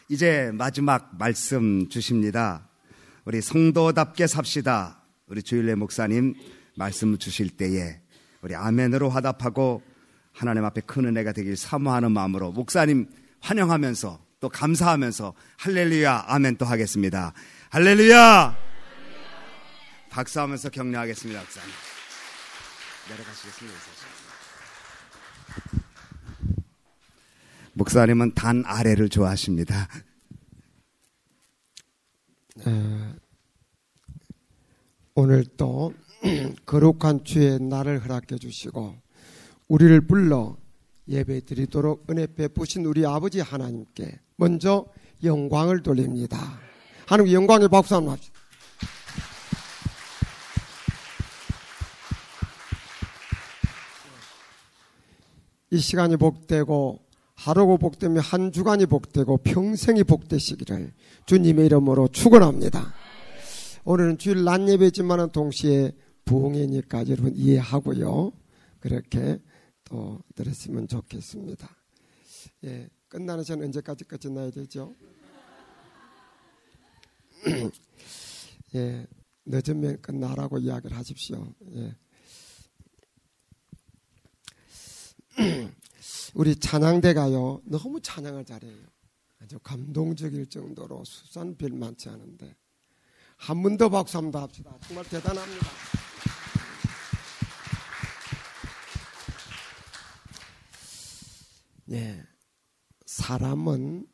이제 마지막 말씀 주십니다. 우리 성도답게 삽시다. 우리 주일래 목사님 말씀 주실 때에 우리 아멘으로 화답하고 하나님 앞에 큰 은혜가 되길 사모하는 마음으로 목사님 환영하면서 또 감사하면서 할렐루야 아멘 또 하겠습니다. 할렐루야. 박수하면서 격려하겠습니다. 목사님 내려가시겠습니다. 목사님은 단 아래를 좋아하십니다. 오늘 또 거룩한 주의 날을 허락해 주시고 우리를 불러 예배 드리도록 은혜 베푸신 우리 아버지 하나님께 먼저 영광을 돌립니다. 하나님 영광의 박수 한번 합시다. 이 시간이 복되고 하루가 복되며 한 주간이 복되고 평생이 복되시기를 주님의 이름으로 축원합니다. 오늘은 주일 낮 예배지만 동시에 부흥회니까 여러분 이해하고요. 그렇게 또 들으시면 좋겠습니다. 예, 끝나는 시간 언제까지 끝나야 되죠? 예, 늦으면 끝나라고 이야기를 하십시오. 예. 우리 찬양대가요 너무 찬양을 잘해요. 아주 감동적일 정도로 수산별 많지 않은데 한 번 더 박수 한번 더 합시다. 정말 대단합니다. 예, 사람은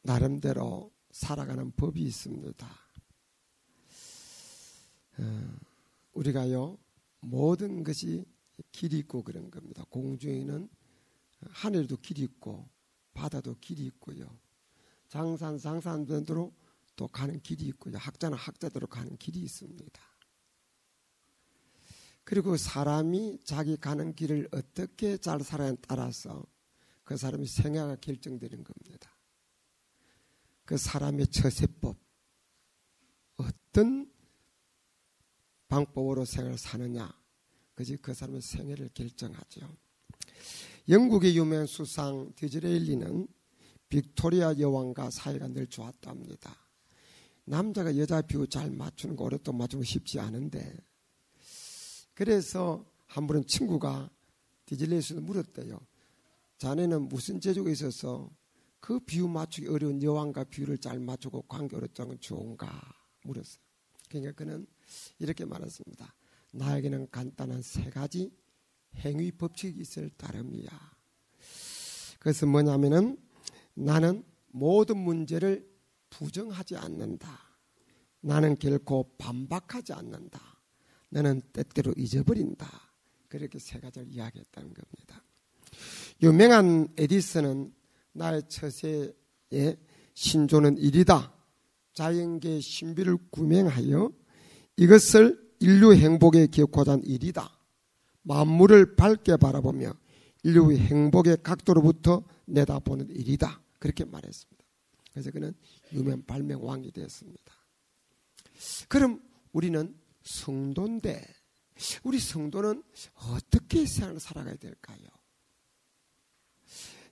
나름대로 살아가는 법이 있습니다. 우리가요 모든 것이 길이 있고 그런 겁니다. 공중에는 하늘도 길이 있고 바다도 길이 있고요. 장산대로 또 가는 길이 있고요. 학자는 학자대로 가는 길이 있습니다. 그리고 사람이 자기 가는 길을 어떻게 잘 살아야에 따라서 그 사람의 생애가 결정되는 겁니다. 그 사람의 처세법, 어떤 방법으로 생을 사느냐, 그것이 그 사람의 생애를 결정하죠. 영국의 유명한 수상 디즈레일리는 빅토리아 여왕과 사이가 늘 좋았답니다. 남자가 여자 비유 잘 맞추는 거 어렵도 맞추고 쉽지 않은데 그래서 한 번은 친구가 디즈레일리한테 물었대요. 자네는 무슨 재주가 있어서 그 비유 맞추기 어려운 여왕과 비유를 잘 맞추고 관계 어렵다는 건 좋은가 물었어요. 그러니까 그는 이렇게 말했습니다. 나에게는 간단한 세 가지 행위 법칙이 있을 따름이야. 그래서 뭐냐면은 나는 모든 문제를 부정하지 않는다. 나는 결코 반박하지 않는다. 나는 때때로 잊어버린다. 그렇게 세 가지를 이야기했다는 겁니다. 유명한 에디슨은 나의 처세에 신조는 일이다. 자연계의 신비를 구명하여 이것을 인류 행복에 기억하자 한 일이다. 만물을 밝게 바라보며 인류의 행복의 각도로부터 내다보는 일이다. 그렇게 말했습니다. 그래서 그는 유명 발명왕이 되었습니다. 그럼 우리는 성도인데 우리 성도는 어떻게 세상을 살아가야 될까요?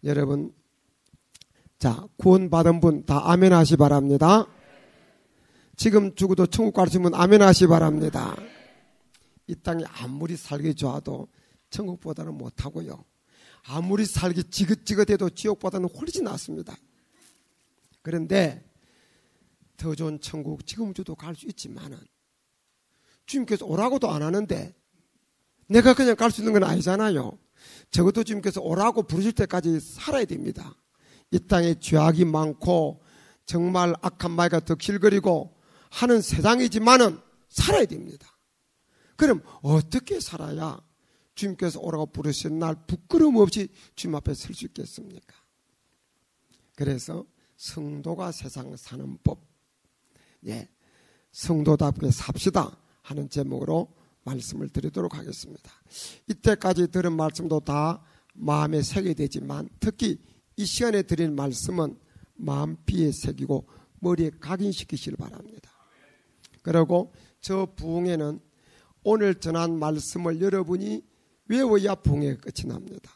여러분, 자, 구원받은 분 다 아멘 하시 바랍니다. 지금 죽어도 천국 가시면 아멘 하시 바랍니다. 이 땅에 아무리 살기 좋아도 천국보다는 못하고요. 아무리 살기 지긋지긋해도 지옥보다는 훨씬 낫습니다. 그런데 더 좋은 천국 지금 저도 갈 수 있지만은 주님께서 오라고도 안 하는데 내가 그냥 갈 수 있는 건 아니잖아요. 적어도 주님께서 오라고 부르실 때까지 살아야 됩니다. 이 땅에 죄악이 많고 정말 악한 마귀가 덕실거리고 하는 세상이지만은 살아야 됩니다. 그럼 어떻게 살아야 주님께서 오라고 부르신 날 부끄러움 없이 주님 앞에 설 수 있겠습니까? 그래서 성도가 세상을 사는 법, 예, 성도답게 삽시다 하는 제목으로 말씀을 드리도록 하겠습니다. 이때까지 들은 말씀도 다 마음에 새게 되지만 특히 이 시간에 드린 말씀은 마음비에 새기고 머리에 각인시키시길 바랍니다. 그리고 저 부흥회는 오늘 전한 말씀을 여러분이 외워야 부흥회가 끝이 납니다.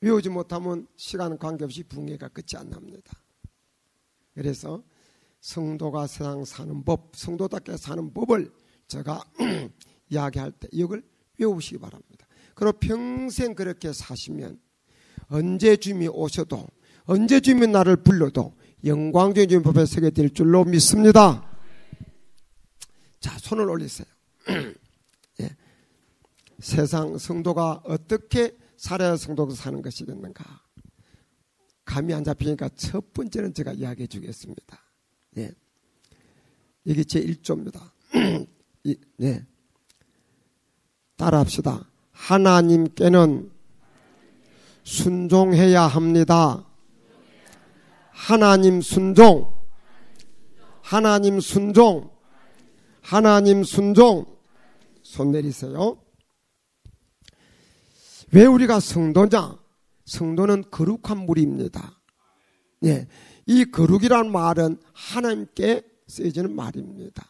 외우지 못하면 시간 관계없이 부흥회가 끝이 안 납니다. 그래서 성도가 세상 사는 법, 성도답게 사는 법을 제가 이야기할 때 이걸 외우시기 바랍니다. 그리고 평생 그렇게 사시면 언제 주님이 오셔도 언제 주님이 나를 불러도 영광적인 주님 법에 서게 될 줄로 믿습니다. 자, 손을 올리세요. 예. 세상 성도가 어떻게 살아야 성도가 사는 것이겠는가? 감이 안 잡히니까 첫 번째는 제가 이야기해 주겠습니다. 예. 이게 제 1조입니다. 네. 따라합시다. 하나님께는 순종해야 합니다. 하나님 순종, 하나님 순종, 하나님 순종. 손 내리세요. 왜 우리가 성도냐? 성도는 거룩한 무리입니다. 예, 이 거룩이라는 말은 하나님께 쓰여지는 말입니다.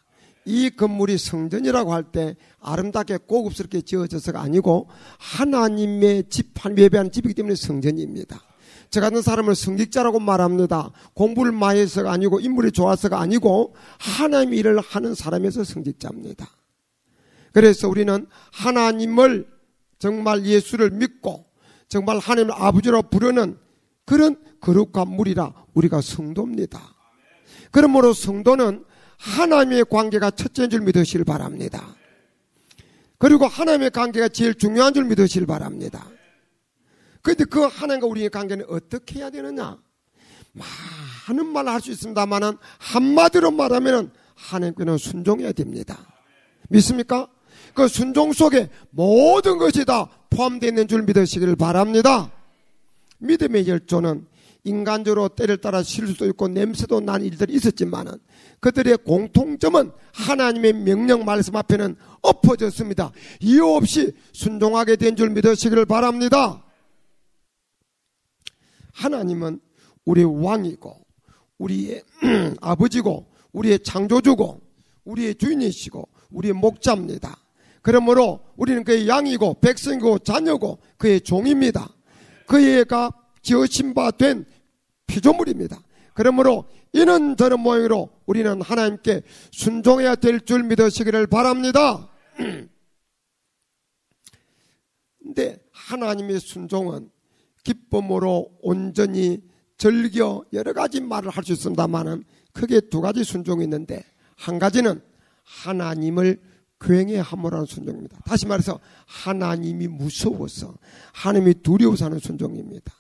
이 건물이 성전이라고 할 때 아름답게 고급스럽게 지어져서가 아니고 하나님의 집, 하나님 예배하는 집이기 때문에 성전입니다. 저 같은 사람을 성직자라고 말합니다. 공부를 많이 해서가 아니고 인물이 좋아서가 아니고 하나님 일을 하는 사람에서 성직자입니다. 그래서 우리는 하나님을 정말 예수를 믿고 정말 하나님을 아버지로 부르는 그런 거룩한 무리라 우리가 성도입니다. 그러므로 성도는 하나님의 관계가 첫째인 줄 믿으시길 바랍니다. 그리고 하나님의 관계가 제일 중요한 줄 믿으시길 바랍니다. 그런데 그 하나님과 우리의 관계는 어떻게 해야 되느냐? 많은 말을 할 수 있습니다만 한마디로 말하면 하나님께는 순종해야 됩니다. 믿습니까? 그 순종 속에 모든 것이 다 포함되어 있는 줄 믿으시길 바랍니다. 믿음의 열조는 인간적으로 때를 따라 실수도 있고 냄새도 난 일들이 있었지만은 그들의 공통점은 하나님의 명령 말씀 앞에는 엎어졌습니다. 이유 없이 순종하게 된 줄 믿으시길 바랍니다. 하나님은 우리의 왕이고 우리의 아버지고 우리의 창조주고 우리의 주인이시고 우리의 목자입니다. 그러므로 우리는 그의 양이고 백성이고 자녀고 그의 종입니다. 그의가 지으신 바 된 피조물입니다. 그러므로 이는 저런 모양으로 우리는 하나님께 순종해야 될 줄 믿으시기를 바랍니다. 근데 하나님의 순종은 기쁨으로 온전히 즐겨 여러 가지 말을 할 수 있습니다만은 크게 두 가지 순종이 있는데 한 가지는 하나님을 굉해 함으로하는 순종입니다. 다시 말해서 하나님이 무서워서 하나님이 두려워서 하는 순종입니다.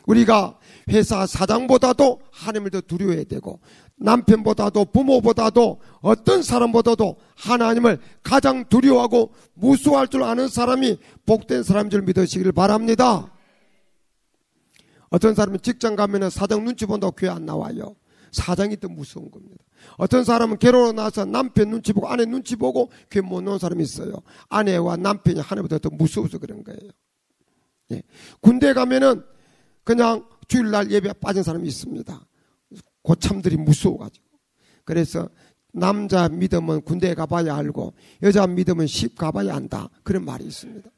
우리가 회사 사장보다도 하나님을 더 두려워해야 되고 남편보다도 부모보다도 어떤 사람보다도 하나님을 가장 두려워하고 무서워할 줄 아는 사람이 복된 사람인 줄 믿으시길 바랍니다. 어떤 사람은 직장 가면 사장 눈치 본다고 교회 안 나와요. 사장이 더 무서운 겁니다. 어떤 사람은 결혼하고 나서 남편 눈치 보고 아내 눈치 보고 교회 못 나온 사람이 있어요. 아내와 남편이 하나님보다 더 무서워서 그런 거예요. 예. 군대 가면은 그냥 주일날 예배에 빠진 사람이 있습니다. 고참들이 무서워가지고. 그래서 남자 믿음은 군대에 가봐야 알고 여자 믿음은 십 가봐야 안다. 그런 말이 있습니다.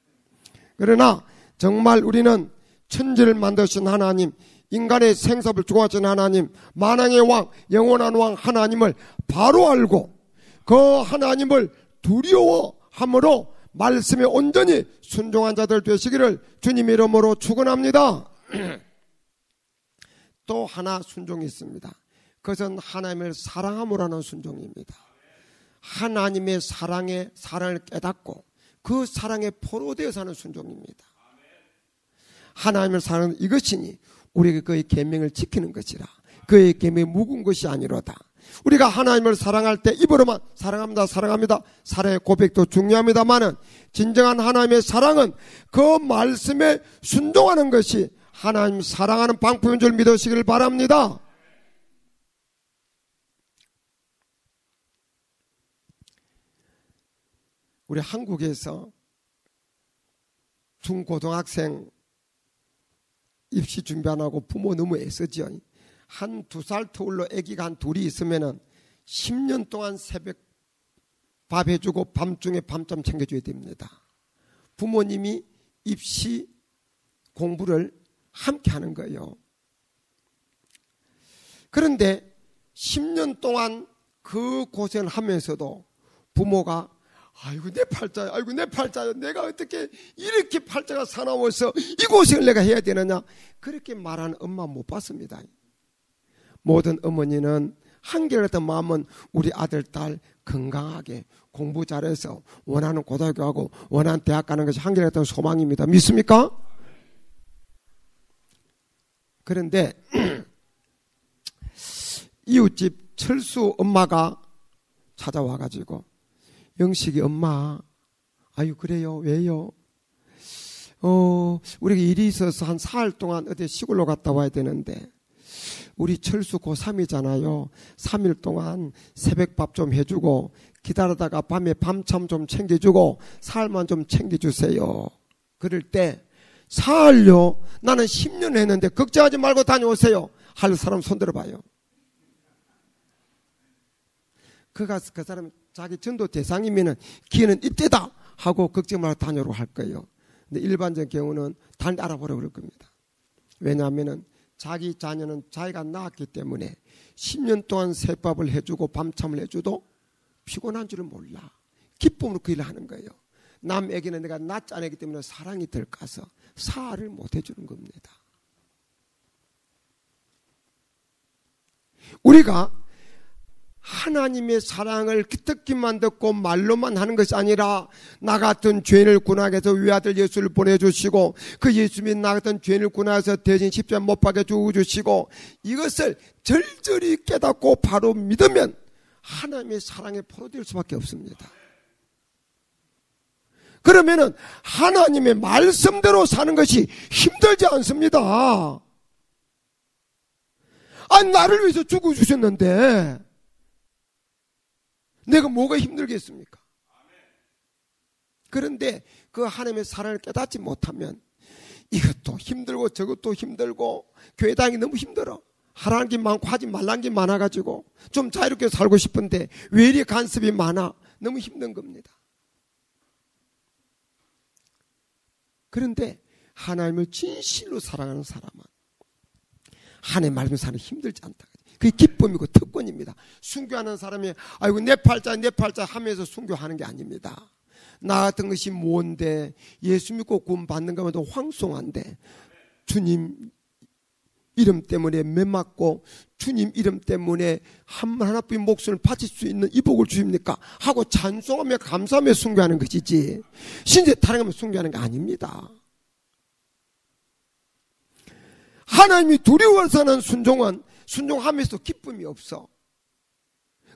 그러나 정말 우리는 천지를 만드신 하나님, 인간의 생사를 주관하신 하나님, 만왕의 왕, 영원한 왕 하나님을 바로 알고 그 하나님을 두려워함으로 말씀에 온전히 순종한 자들 되시기를 주님의 이름으로 축원합니다. 또 하나 순종이 있습니다. 그것은 하나님을 사랑함으로 하는 순종입니다. 하나님의 사랑을 깨닫고 그 사랑에 포로되어서 하는 순종입니다. 하나님을 사랑하는 이것이니 우리가 그의 계명을 지키는 것이라. 그의 계명이 묵은 것이 아니로다. 우리가 하나님을 사랑할 때 입으로만 사랑합니다, 사랑합니다. 사랑의 고백도 중요합니다만은 진정한 하나님의 사랑은 그 말씀에 순종하는 것이 하나님 사랑하는 방법인 줄 믿으시길 바랍니다. 우리 한국에서 중고등학생 입시 준비 안 하고 부모 너무 애쓰죠. 한 2살 터울로 아기가 한 둘이 있으면은 10년 동안 새벽 밥 해주고 밤중에 밤잠 챙겨줘야 됩니다. 부모님이 입시 공부를 함께 하는 거예요. 그런데 10년 동안 그 고생을 하면서도 부모가 아이고 내 팔자야, 아이고 내 팔자야, 내가 어떻게 이렇게 팔자가 사나워서 이 고생을 내가 해야 되느냐, 그렇게 말하는 엄마 못 봤습니다. 모든 어머니는 한결같은 마음은 우리 아들 딸 건강하게 공부 잘해서 원하는 고등학교 가고 원하는 대학 가는 것이 한결같은 소망입니다. 믿습니까? 그런데 이웃집 철수 엄마가 찾아와가지고 영식이 엄마, 아유 그래요, 왜요? 우리가 일이 있어서 한 4일 동안 어디 시골로 갔다 와야 되는데 우리 철수 고3이잖아요. 3일 동안 새벽밥 좀 해주고 기다리다가 밤에 밤참 좀 챙겨주고 사흘만 좀 챙겨주세요. 그럴 때 사흘요? 나는 10년 했는데 걱정하지 말고 다녀오세요 할 사람 손 들어봐요. 그 사람 자기 전도 대상이면은 기회는 이때다 하고 걱정 말고 다녀오라고 할 거예요. 근데 일반적인 경우는 다른 알아보라고 그럴 겁니다. 왜냐하면은 자기 자녀는 자기가 낳았기 때문에 10년 동안 새밥을 해주고 밤참을 해줘도 피곤한 줄은 몰라. 기쁨으로 그 일을 하는 거예요. 남에게는 내가 낳지 않았기 때문에 사랑이 덜 가서 사활을 못 해주는 겁니다. 우리가 하나님의 사랑을 듣기만 듣고 말로만 하는 것이 아니라 나 같은 죄인을 구원하기 위해서 외아들 예수를 보내주시고 그 예수님이 나 같은 죄인을 구원해서 대신 십자가에 못 박혀 죽어주시고 이것을 절절히 깨닫고 바로 믿으면 하나님의 사랑에 포로될 수밖에 없습니다. 그러면은 하나님의 말씀대로 사는 것이 힘들지 않습니다. 아니 나를 위해서 죽어주셨는데 내가 뭐가 힘들겠습니까? 그런데 그 하나님의 사랑을 깨닫지 못하면 이것도 힘들고 저것도 힘들고 교회 다니기 너무 힘들어. 하라는 게 많고 하지 말라는 게 많아가지고 좀 자유롭게 살고 싶은데 왜 이리 간섭이 많아? 너무 힘든 겁니다. 그런데 하나님을 진실로 사랑하는 사람은 하나님의 말씀 사는 힘들지 않다. 그게 기쁨이고 특권입니다. 순교하는 사람이 아이고 내 팔자 하면서 순교하는 게 아닙니다. 나 같은 것이 뭔데 예수 믿고 구원 받는 것만도 황송한데 주님 이름 때문에 매 맞고 주님 이름 때문에 하나뿐인 목숨을 바칠 수 있는 이 복을 주십니까? 하고 찬송하며 감사하며 순교하는 것이지 신세 타령하며 순교하는 게 아닙니다. 하나님이 두려워서 하는 순종하면서 기쁨이 없어.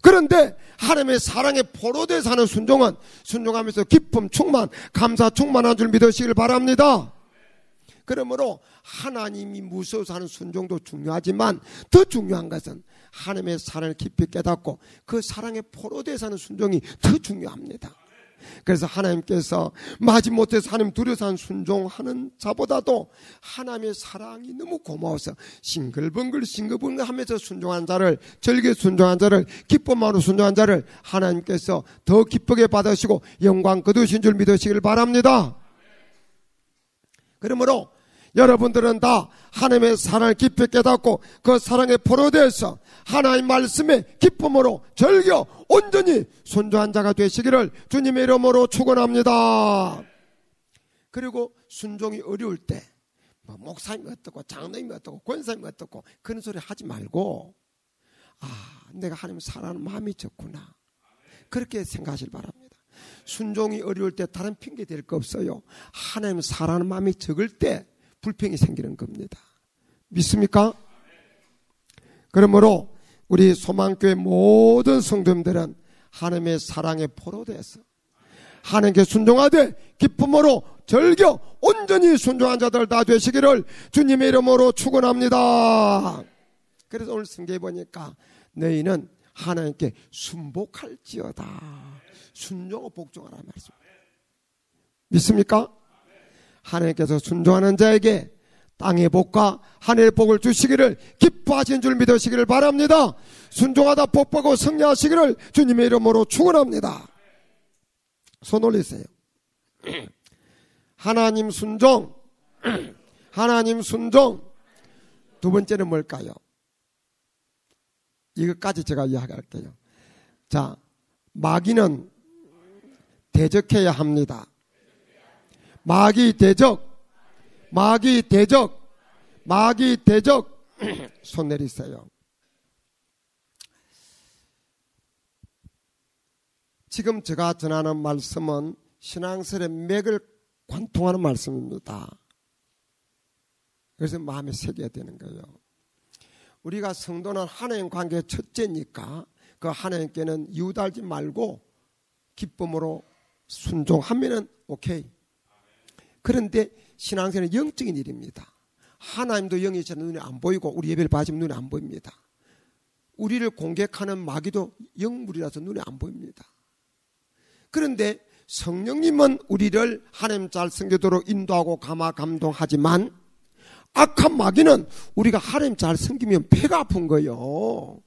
그런데 하나님의 사랑에 포로돼서 하는 순종하면서 기쁨 충만, 감사 충만한 줄 믿으시길 바랍니다. 그러므로 하나님이 무서워서 하는 순종도 중요하지만 더 중요한 것은 하나님의 사랑을 깊이 깨닫고 그 사랑에 포로돼서 하는 순종이 더 중요합니다. 그래서 하나님께서 마지못해서 하나님 두려워서 하는 순종하는 자보다도 하나님의 사랑이 너무 고마워서 싱글벙글 하면서 순종한 자를, 절개 순종한 자를, 기쁨으로 순종한 자를 하나님께서 더 기쁘게 받으시고 영광 거두신 줄 믿으시길 바랍니다. 그러므로 여러분들은 다 하나님의 사랑을 깊이 깨닫고 그 사랑에 포로되어서 하나님 말씀에 기쁨으로 절겨 온전히 순종한 자가 되시기를 주님의 이름으로 축원합니다. 그리고 순종이 어려울 때 목사님이 어떻고 장로님이 어떻고 권사님이 어떻고 그런 소리 하지 말고 내가 하나님 사랑하는 마음이 적구나 그렇게 생각하시길 바랍니다. 순종이 어려울 때 다른 핑계 댈 거 없어요. 하나님 사랑하는 마음이 적을 때 불평이 생기는 겁니다. 믿습니까? 그러므로 우리 소망교회 모든 성도님들은 하나님의 사랑에 포로돼서 하나님께 순종하되 기쁨으로 절겨 온전히 순종한 자들 다 되시기를 주님의 이름으로 축원합니다. 그래서 오늘 성경에 보니까 너희는 하나님께 순복할지어다. 순종하고 복종하라는 말씀. 믿습니까? 하나님께서 순종하는 자에게 땅의 복과 하늘의 복을 주시기를 기뻐하신 줄 믿으시기를 바랍니다. 순종하다 복받고 승리하시기를 주님의 이름으로 축원합니다. 손 올리세요. 하나님 순종. 하나님 순종. 두 번째는 뭘까요? 이것까지 제가 이야기할게요. 자, 마귀는 대적해야 합니다. 마귀 대적, 마귀 대적, 마귀 대적. 손 내리세요. 지금 제가 전하는 말씀은 신앙설의 맥을 관통하는 말씀입니다. 그래서 마음에 새겨야 되는 거예요. 우리가 성도는 하나님 관계의 첫째니까 그 하나님께는 이웃알지 말고 기쁨으로 순종하면은 오케이. 그런데 신앙생활은 영적인 일입니다. 하나님도 영이시는 눈에 안 보이고 우리 예배를 봐주면 눈에 안 보입니다. 우리를 공격하는 마귀도 영물이라서 눈에 안 보입니다. 그런데 성령님은 우리를 하나님 잘 섬기도록 인도하고 감동하지만 악한 마귀는 우리가 하나님 잘 섬기면 배가 아픈 거예요.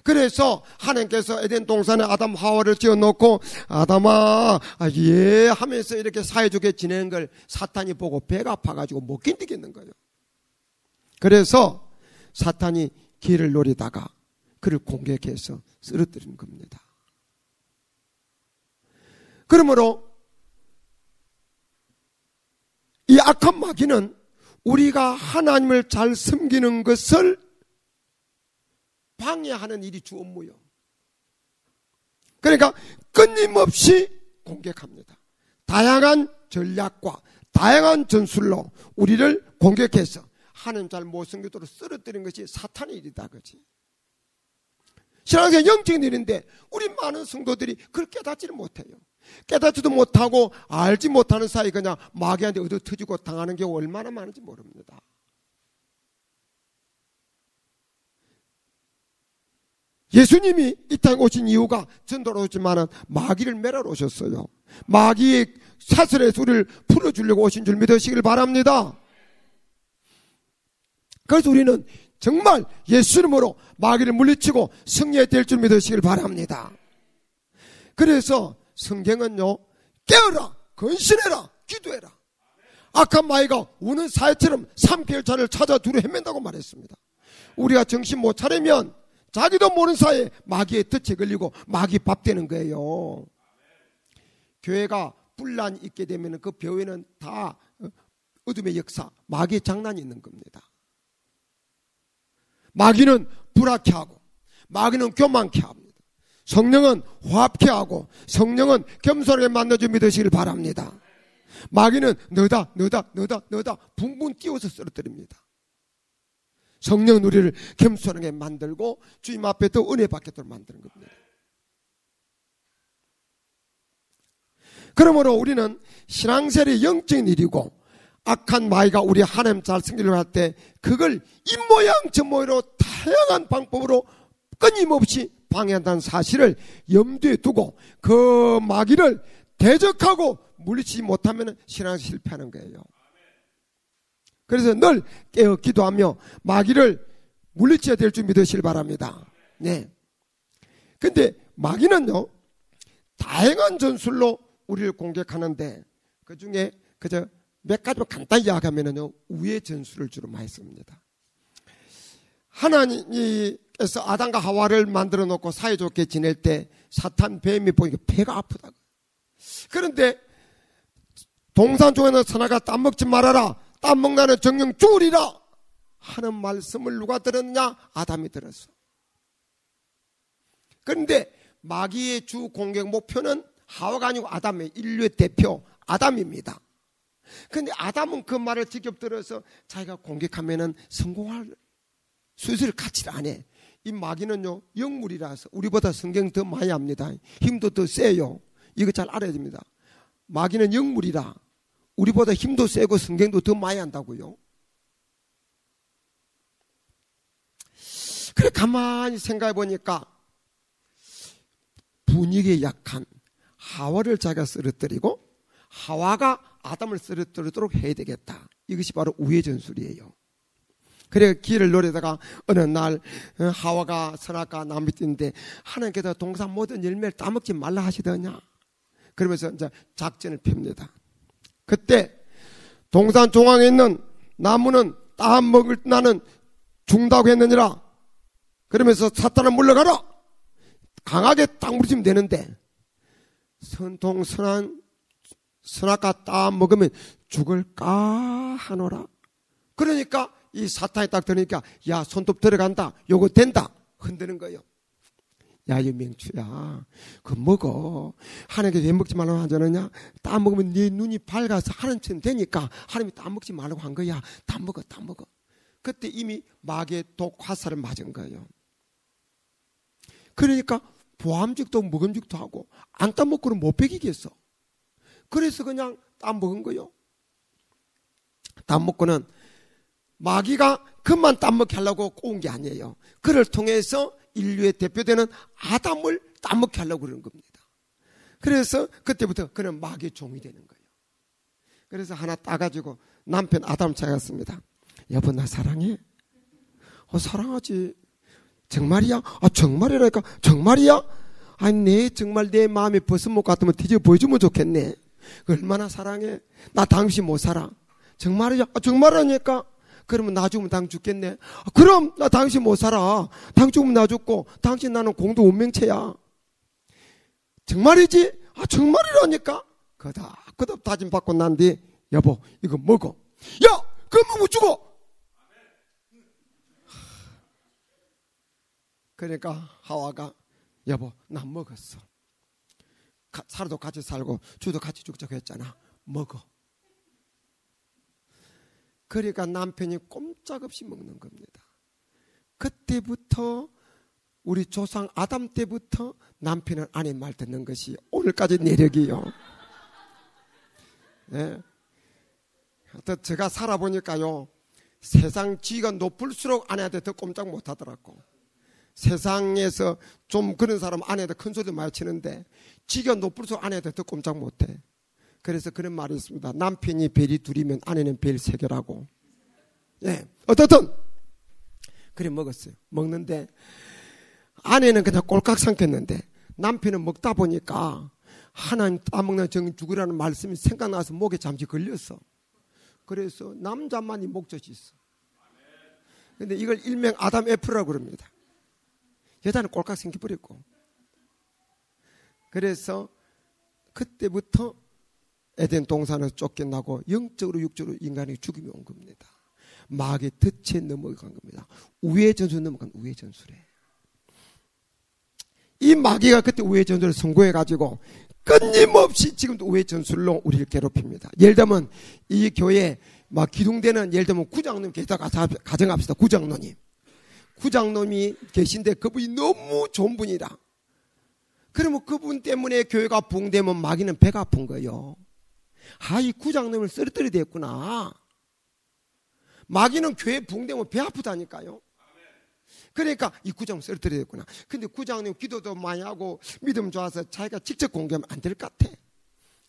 그래서 하나님께서 에덴 동산에 아담 하와를 지어놓고 아담아 예 하면서 이렇게 사이좋게 지내는 걸 사탄이 보고 배가 아파가지고 못 견디겠는 거예요. 그래서 사탄이 길을 노리다가 그를 공격해서 쓰러뜨리는 겁니다. 그러므로 이 악한 마귀는 우리가 하나님을 잘 섬기는 것을 방해하는 일이 주 업무요. 그러니까 끊임없이 공격합니다. 다양한 전략과 다양한 전술로 우리를 공격해서 하나님 잘 못 섬기도록 쓰러뜨리는 것이 사탄의 일이다 그지. 신앙생활 영적인 일인데 우리 많은 성도들이 그걸 깨닫지를 못해요. 깨닫지도 못하고 알지 못하는 사이 그냥 마귀한테 얻어터지고 당하는 경우 얼마나 많은지 모릅니다. 예수님이 이 땅에 오신 이유가 전도로 오지만은 마귀를 매라러 오셨어요. 마귀의 사슬의 수를 풀어주려고 오신 줄 믿으시길 바랍니다. 그래서 우리는 정말 예수 이름으로 마귀를 물리치고 승리해야 될 줄 믿으시길 바랍니다. 그래서 성경은요, 깨어라, 건신해라, 기도해라. 악한 마귀가 우는 사회처럼 3개월차를 찾아 두루 헤맨다고 말했습니다. 우리가 정신 못 차리면 자기도 모르는 사이에 마귀의 덫에 걸리고 마귀 밥 되는 거예요. 교회가 분란이 있게 되면 그 배후에는 다 어둠의 역사, 마귀의 장난이 있는 겁니다. 마귀는 불악해 하고 마귀는 교만케 합니다. 성령은 화합케 하고 성령은 겸손하게 만나줘 믿으시길 바랍니다. 마귀는 너다 붕붕 띄워서 쓰러뜨립니다. 성령은 우리를 겸손하게 만들고 주님 앞에 더 은혜 받게도록 만드는 겁니다. 그러므로 우리는 신앙생활이 영적인 일이고 악한 마귀가 우리 하나님 잘 섬기려고 할 때 그걸 입모양 저모양으로 다양한 방법으로 끊임없이 방해한다는 사실을 염두에 두고 그 마귀를 대적하고 물리치지 못하면 신앙이 실패하는 거예요. 그래서 늘 깨어 기도하며 마귀를 물리쳐야 될 줄 믿으시길 바랍니다. 네. 근데 마귀는요, 다양한 전술로 우리를 공격하는데 그 중에 그저 몇 가지만 간단히 이야기하면요, 우의 전술을 주로 많이 씁니다. 하나님께서 아담과 하와를 만들어 놓고 사이좋게 지낼 때 사탄 뱀이 보니까 배가 아프다고. 그런데 동산 중에는 선악과 땀 먹지 말아라. 땀 먹나는 정령 죽으리라 하는 말씀을 누가 들었느냐? 아담이 들었어. 그런데 마귀의 주 공격 목표는 하와가 아니고 아담의 인류의 대표 아담입니다. 그런데 아담은 그 말을 직접 들어서 자기가 공격하면은 성공할 수술을 같이 안 해. 이 마귀는요, 영물이라서 우리보다 성경 더 많이 합니다. 힘도 더 세요. 이거 잘 알아야 됩니다. 마귀는 영물이라 우리보다 힘도 세고 성경도 더 많이 한다고요. 그래 가만히 생각해 보니까 분위기에 약한 하와를 자기가 쓰러뜨리고 하와가 아담을 쓰러뜨리도록 해야 되겠다. 이것이 바로 우의 전술이에요. 그래 길을 노리다가 어느 날 하와가 선악과 나무 밑인데 하나님께서 동산 모든 열매를 따먹지 말라 하시더냐. 그러면서 이제 작전을 펴니다. 그때 동산 중앙에 있는 나무는 따먹을 나는 죽는다고 했느니라. 그러면서 사탄아 물러가라. 강하게 딱 물리치면 되는데 선통 선악과 딱 먹으면 죽을까 하노라. 그러니까 이 사탄이 딱 들으니까 야 손톱 들어간다. 요거 된다. 흔드는 거예요. 야 이 명추야 그거 먹어. 하나님께서 왜 먹지 말라고 하지 않았냐? 딱 먹으면 네 눈이 밝아서 하나님처럼 되니까 하나님이 딱 먹지 말라고 한 거야. 다 먹어 다 먹어. 그때 이미 마귀의 독 화살을 맞은 거예요. 그러니까 보암직도 먹음직도 하고 안 따먹고는 못 베기겠어. 그래서 그냥 따먹은 거예요. 따먹고는 마귀가 그만 따먹게 하려고 꼬은 게 아니에요. 그를 통해서 인류의 대표되는 아담을 따먹게 하려고 그러는 겁니다. 그래서 그때부터 그는 마귀의 종이 되는 거예요. 그래서 하나 따가지고 남편 아담 찾았습니다. 여보 나 사랑해? 사랑하지. 정말이야? 정말이라니까. 정말이야? 아니 내 정말 내 마음에 벗은목 같으면 뒤집어 보여주면 좋겠네. 얼마나 사랑해? 나 당신 못 살아. 정말이야? 정말이라니까. 그러면 나 죽으면 당 죽겠네. 그럼 나 당신 못 살아. 당 죽으면 나 죽고 당신 나는 공동 운명체야. 정말이지? 정말이라니까. 그다 다짐 받고 난 뒤 여보 이거 먹어. 야 그거 먹으면 죽어. 그러니까 하와가 여보 나 먹었어. 살도 같이 살고 주도 같이 죽자고 했잖아. 먹어. 그러니까 남편이 꼼짝없이 먹는 겁니다. 그때부터 우리 조상 아담 때부터 남편은 아내 말 듣는 것이 오늘까지 내력이요. 네. 제가 살아보니까요. 세상 지위가 높을수록 아내한테 더 꼼짝 못하더라고. 세상에서 좀 그런 사람 아내한테 큰 소리 많이 치는데 지위가 높을수록 아내한테 더 꼼짝 못해. 그래서 그런 말이 있습니다. 남편이 벨이 둘이면 아내는 벨 세 개라고. 예, 어떻든 그래 먹었어요. 먹는데 아내는 그냥 꼴깍 삼켰는데 남편은 먹다 보니까 하나님 따먹는 정 죽으라는 말씀이 생각나서 목에 잠시 걸렸어. 그래서 남자만이 목젖이 있어. 근데 이걸 일명 아담 애플이라고 그럽니다. 여자는 꼴깍 생겨버렸고. 그래서 그때부터 에덴 동산에서 쫓겨나고 영적으로 육적으로 인간이 죽음이 온 겁니다. 마귀의 덫에 넘어간 겁니다. 우회 전술 넘어간 우회 전술에. 이 마귀가 그때 우회 전술을 성공해가지고 끊임없이 지금도 우회 전술로 우리를 괴롭힙니다. 예를 들면 이 교회 막 기둥되는 예를 들면 구장님 계시다가 가정합시다. 구장님이 계신데 그분이 너무 좋은 분이라. 그러면 그분 때문에 교회가 붕되면 마귀는 배가 아픈 거예요. 이 구장님을 쓰러뜨려야 됐구나. 마귀는 교회 붕되면 배 아프다니까요. 그러니까 이 구장님 쓰러뜨려야 됐구나. 근데 구장님 기도도 많이 하고 믿음 좋아서 자기가 직접 공개하면 안 될 것 같아.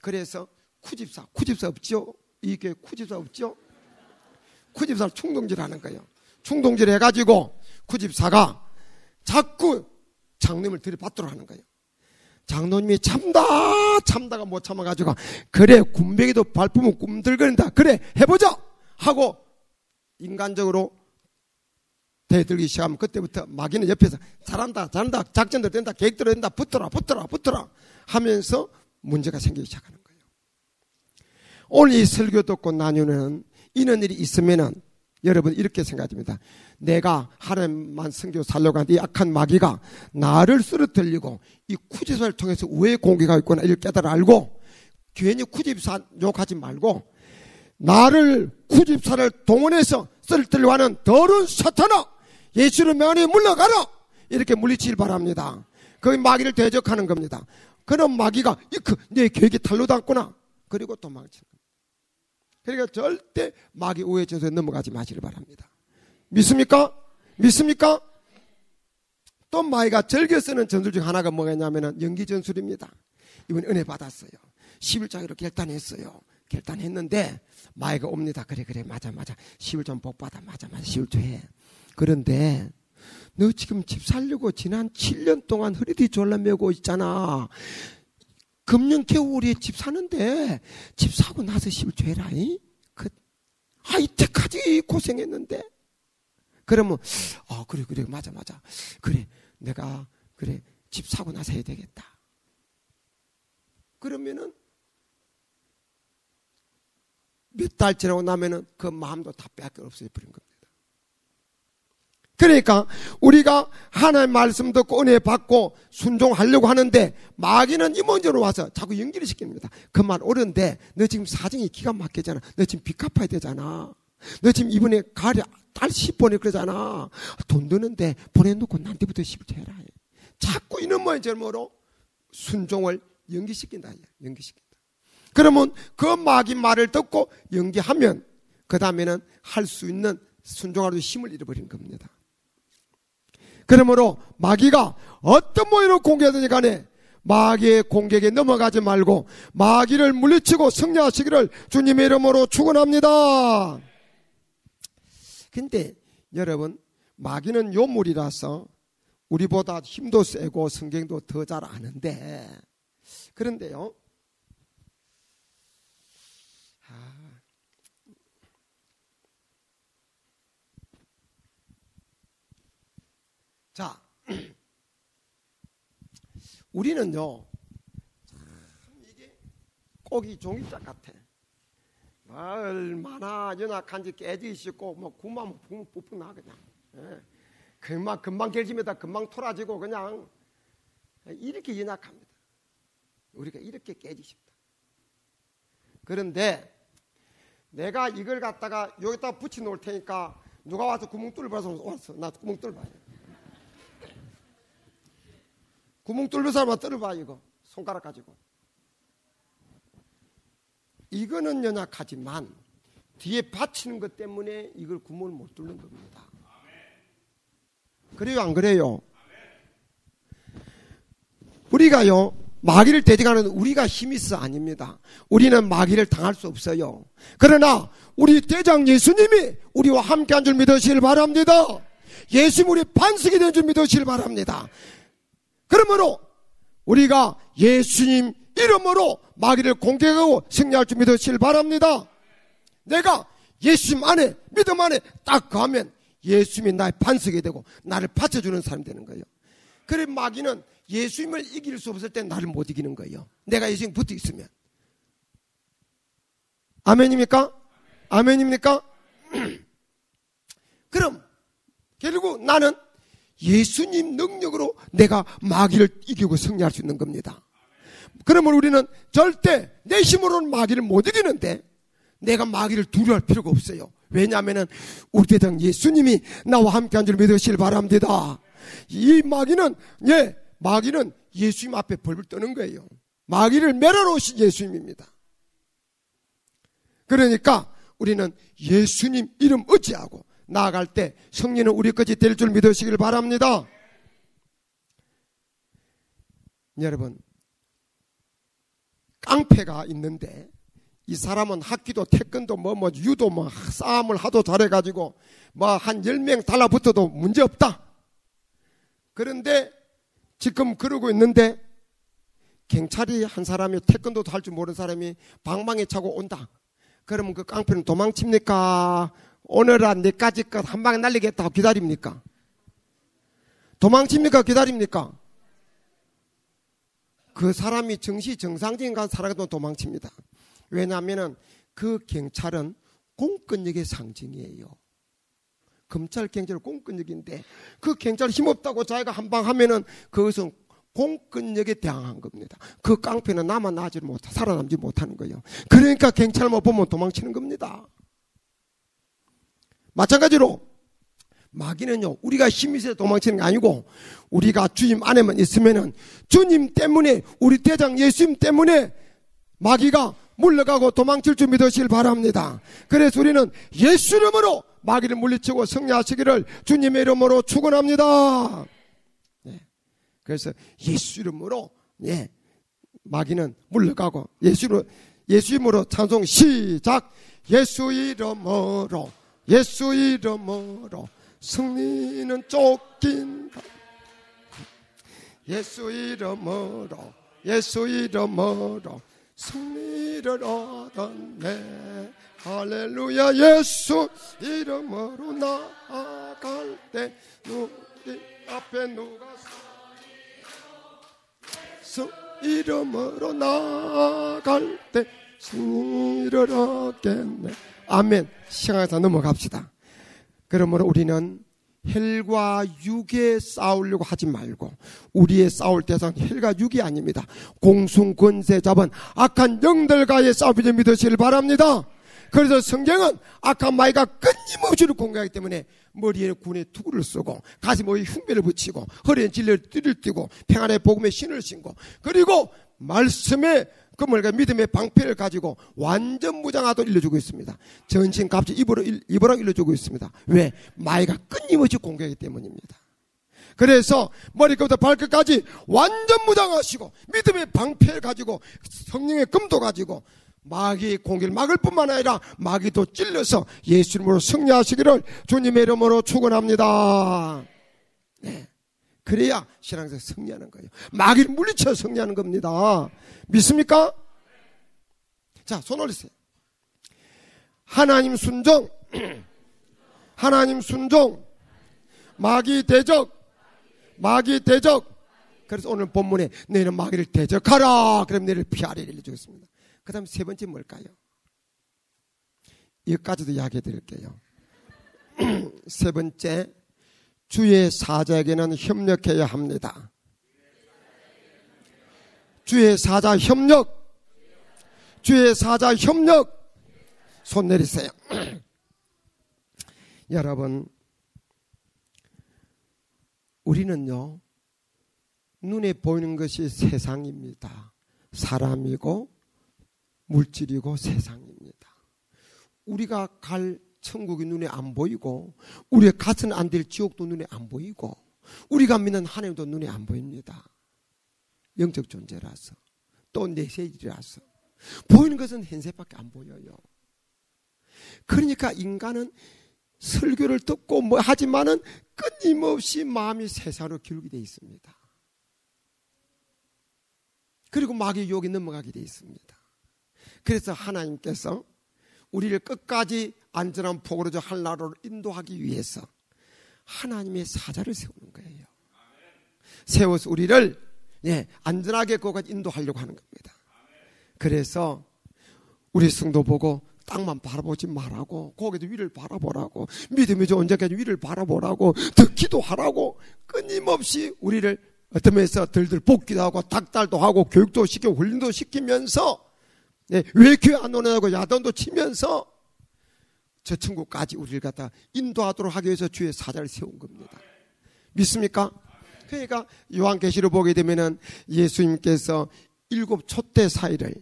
그래서 쿠집사 없죠? 이 교회 쿠집사 없죠? 쿠집사를 충동질하는 거예요. 충동질 해가지고 쿠집사가 자꾸 장로님을 들이받도록 하는 거예요. 장로님이 참다가 못 참아가지고 그래 군뱅이도 밟으면 꿈들거린다. 그래 해보자 하고 인간적으로 대들기 시작하면 그때부터 마귀는 옆에서 잘한다 작전대로 된다 계획대로 된다 붙어라 하면서 문제가 생기기 시작하는 거예요. 오늘 이 설교 듣고 나누는 이런 일이 있으면은 여러분 이렇게 생각합니다. 내가 하나님만 선교 살려고 하는데 이 악한 마귀가 나를 쓰러뜨리고 이 쿠집사를 통해서 왜 공개가 있구나 이걸 깨달아 알고 괜히 쿠집사 욕하지 말고 나를 쿠집사를 동원해서 쓰러뜨리려 하는 더러운 사탄아 예수를 명하니 물러가라 이렇게 물리치길 바랍니다. 그 마귀를 대적하는 겁니다. 그런 마귀가 내 계획이 탄로당했구나 그리고 도망치는 겁니다. 그러니까 절대 마귀 우회 전술에 넘어가지 마시길 바랍니다. 믿습니까? 또 마귀가 즐겨 쓰는 전술 중 하나가 뭐냐면은 연기 전술입니다. 이번 은혜 받았어요. 11장으로 결단했는데 마귀가 옵니다. 그래 맞아 11장 복 받아 맞아 11조 해. 그런데 너 지금 집 살려고 지난 7년 동안 허리뒤 졸라매고 있잖아. 금년 겨울에 집 사는데 집 사고 나서 11조 해라. 이때까지 고생했는데 그러면 그래 맞아 그래 내가 그래 집 사고 나서 해야 되겠다. 그러면은 몇 달 지나고 나면은 그 마음도 다 빼앗겨 없어져 버린 겁니다. 그러니까 우리가 하나님의 말씀 듣고 은혜 받고 순종하려고 하는데 마귀는 이모저로 와서 자꾸 연기를 시킵니다. 그 말 옳은데 너 지금 사정이 기가 막히잖아. 너 지금 빚 갚아야 되잖아. 너 지금 이번에 달 10번에 그러잖아. 돈 드는데 보내놓고 나한테부터 10을 해라. 자꾸 이런 저러므로 순종을 연기시킨다. 연기시킨다. 그러면 그 마귀 말을 듣고 연기하면 그 다음에는 할 수 있는 순종하는 힘을 잃어버린 겁니다. 그러므로 마귀가 어떤 모양으로 공격하든지 간에 마귀의 공격에 넘어가지 말고 마귀를 물리치고 승리하시기를 주님의 이름으로 축원합니다. 근데 여러분 마귀는 요물이라서 우리보다 힘도 세고 성경도 더 잘 아는데 그런데요 자, 우리는요, 이게 꼭이 종이짝 같아. 얼마나 연약한지 깨지 싶고, 구만 푹푹 나, 그냥. 금방 결심에다 금방 토라지고, 그냥. 이렇게 연약합니다. 우리가 이렇게 깨지 싶다. 그런데, 내가 이걸 갖다가 여기다 붙여 놓을 테니까, 누가 와서 구멍 뚫어봐서 왔어. 나 구멍 뚫어봐요. 구멍 뚫는 사람만 뚫어봐 이거 손가락 가지고. 이거는 연약하지만 뒤에 받치는 것 때문에 이걸 구멍을 못 뚫는 겁니다. 그래요 안 그래요? 우리가요 마귀를 대적하는 우리가 힘이 있어 아닙니다. 우리는 마귀를 당할 수 없어요. 그러나 우리 대장 예수님이 우리와 함께한 줄 믿으시길 바랍니다. 예수님 우리 반석이 된 줄 믿으시길 바랍니다. 그러므로 우리가 예수님 이름으로 마귀를 공격하고 승리할 줄 믿으시길 바랍니다. 내가 예수님 안에 믿음 안에 딱 가면 예수님이 나의 반석이 되고 나를 받쳐주는 사람이 되는 거예요. 그래 마귀는 예수님을 이길 수 없을 때 나를 못 이기는 거예요. 내가 예수님 붙어 있으면. 아멘입니까? 아멘입니까? 그럼 결국 나는 예수님 능력으로 내가 마귀를 이기고 승리할 수 있는 겁니다. 그러면 우리는 절대 내 힘으로는 마귀를 못 이기는데 내가 마귀를 두려워할 필요가 없어요. 왜냐하면 우리 대장 예수님이 나와 함께한 줄 믿으시길 바랍니다. 이 마귀는 예수님 앞에 벌벌 떠는 거예요. 마귀를 멸하러 오신 예수님입니다. 그러니까 우리는 예수님 이름 의지하고 나아갈 때 승리는 우리 것이 될 줄 믿으시길 바랍니다. 여러분 깡패가 있는데 이 사람은 학기도 태권도 유도 싸움을 하도 잘해가지고 한 10명 달라붙어도 문제없다. 그런데 지금 그러고 있는데 경찰이 한 사람이 태권도도 할 줄 모르는 사람이 방망이 차고 온다. 그러면 그 깡패는 도망칩니까? 오늘은 내까지 것 한 방에 날리겠다 하고 기다립니까? 도망칩니까? 기다립니까? 그 사람이 정상적인 사람도 도망칩니다. 왜냐하면 그 경찰은 공권력의 상징이에요. 검찰 경찰은 공권력인데 그 경찰 힘없다고 자기가 한 방 하면은 그것은 공권력에 대항한 겁니다. 그 깡패는 살아남지 못하는 거예요. 그러니까 경찰 못 보면 도망치는 겁니다. 마찬가지로 마귀는요 우리가 힘이 있어서 도망치는 게 아니고 우리가 주님 안에만 있으면은 주님 때문에 우리 대장 예수님 때문에 마귀가 물러가고 도망칠 줄 믿으시길 바랍니다. 그래서 우리는 예수 이름으로 마귀를 물리치고 승리하시기를 주님의 이름으로 축원합니다. 그래서 예수 이름으로 마귀는 물러가고 예수 이름으로 찬송 시작. 예수 이름으로 예수 이름으로 승리는 쫓긴다. 예수 이름으로 예수 이름으로 승리를 얻었네. 할렐루야. 예수 이름으로 나아갈 때 우리 앞에 누가 이름으로 나아갈 때 승리를 얻겠네. 아멘. 시간에서 넘어갑시다. 그러므로 우리는 헬과 육에 싸우려고 하지 말고, 우리의 싸울 대상 헬과 육이 아닙니다. 공sun 권세 잡은 악한 영들과의 싸움을 믿으시길 바랍니다. 그래서 성경은 악한 마귀가 끊임없이 공격하기 때문에 머리에 군의 투구를 쓰고 가슴에 흉배를 붙이고 허리에 진리를 띠를 띠고 평안의 복음의 신을 신고 그리고 말씀의 그물과 믿음의 방패를 가지고 완전 무장하도록 일러주고 있습니다. 전신 갑주 입으로 일러주고 있습니다. 왜? 마귀가 끊임없이 공격하기 때문입니다. 그래서 머리부터 발끝까지 완전 무장하시고 믿음의 방패를 가지고 성령의 금도 가지고 마귀 공격을 막을 뿐만 아니라 마귀도 찔러서 예수 이름으로 승리하시기를 주님의 이름으로 축원합니다. 네. 그래야 신앙에서 승리하는 거예요. 마귀를 물리쳐 승리하는 겁니다. 믿습니까? 자, 손 올리세요. 하나님 순종, 하나님 순종, 마귀 대적, 마귀 대적. 그래서 오늘 본문에 너희는 마귀를 대적하라. 그럼 너희를 피하리라 알려주겠습니다. 그 다음 세 번째 뭘까요? 이것까지도 이야기해 드릴게요. 세 번째, 주의 사자에게는 협력해야 합니다. 주의 사자 협력, 주의 사자 협력. 손 내리세요. 여러분, 우리는요, 눈에 보이는 것이 세상입니다. 사람이고 물질이고 세상입니다. 우리가 갈 천국이 눈에 안 보이고 우리의 가서는 안 될 지옥도 눈에 안 보이고 우리가 믿는 하나님도 눈에 안 보입니다. 영적 존재라서 또 내세이라서 보이는 것은 흰색밖에 안 보여요. 그러니까 인간은 설교를 듣고 뭐 하지만은 끊임없이 마음이 세상으로 기울게 되어 있습니다. 그리고 마귀의 유혹에 넘어가게 되어 있습니다. 그래서 하나님께서 우리를 끝까지 안전한 폭으로 저 한나라로 인도하기 위해서 하나님의 사자를 세우는 거예요. 세워서 우리를 안전하게 거기까지 인도하려고 하는 겁니다. 그래서 우리 성도 보고 땅만 바라보지 말라고, 거기도 위를 바라보라고, 믿음이 좋은 자까지 위를 바라보라고, 더 기도하라고 끊임없이 우리를 어떤 면에서 들들 볶기도 하고 닭달도 하고 교육도 시키고 훈련도 시키면서 왜 교회 안 오냐고 야단도 치면서 저 천국까지 우리를 갖다 인도하도록 하기 위해서 주의 사자를 세운 겁니다. 믿습니까? 그러니까 요한계시록 보게 되면은 예수님께서 7 촛대 사이를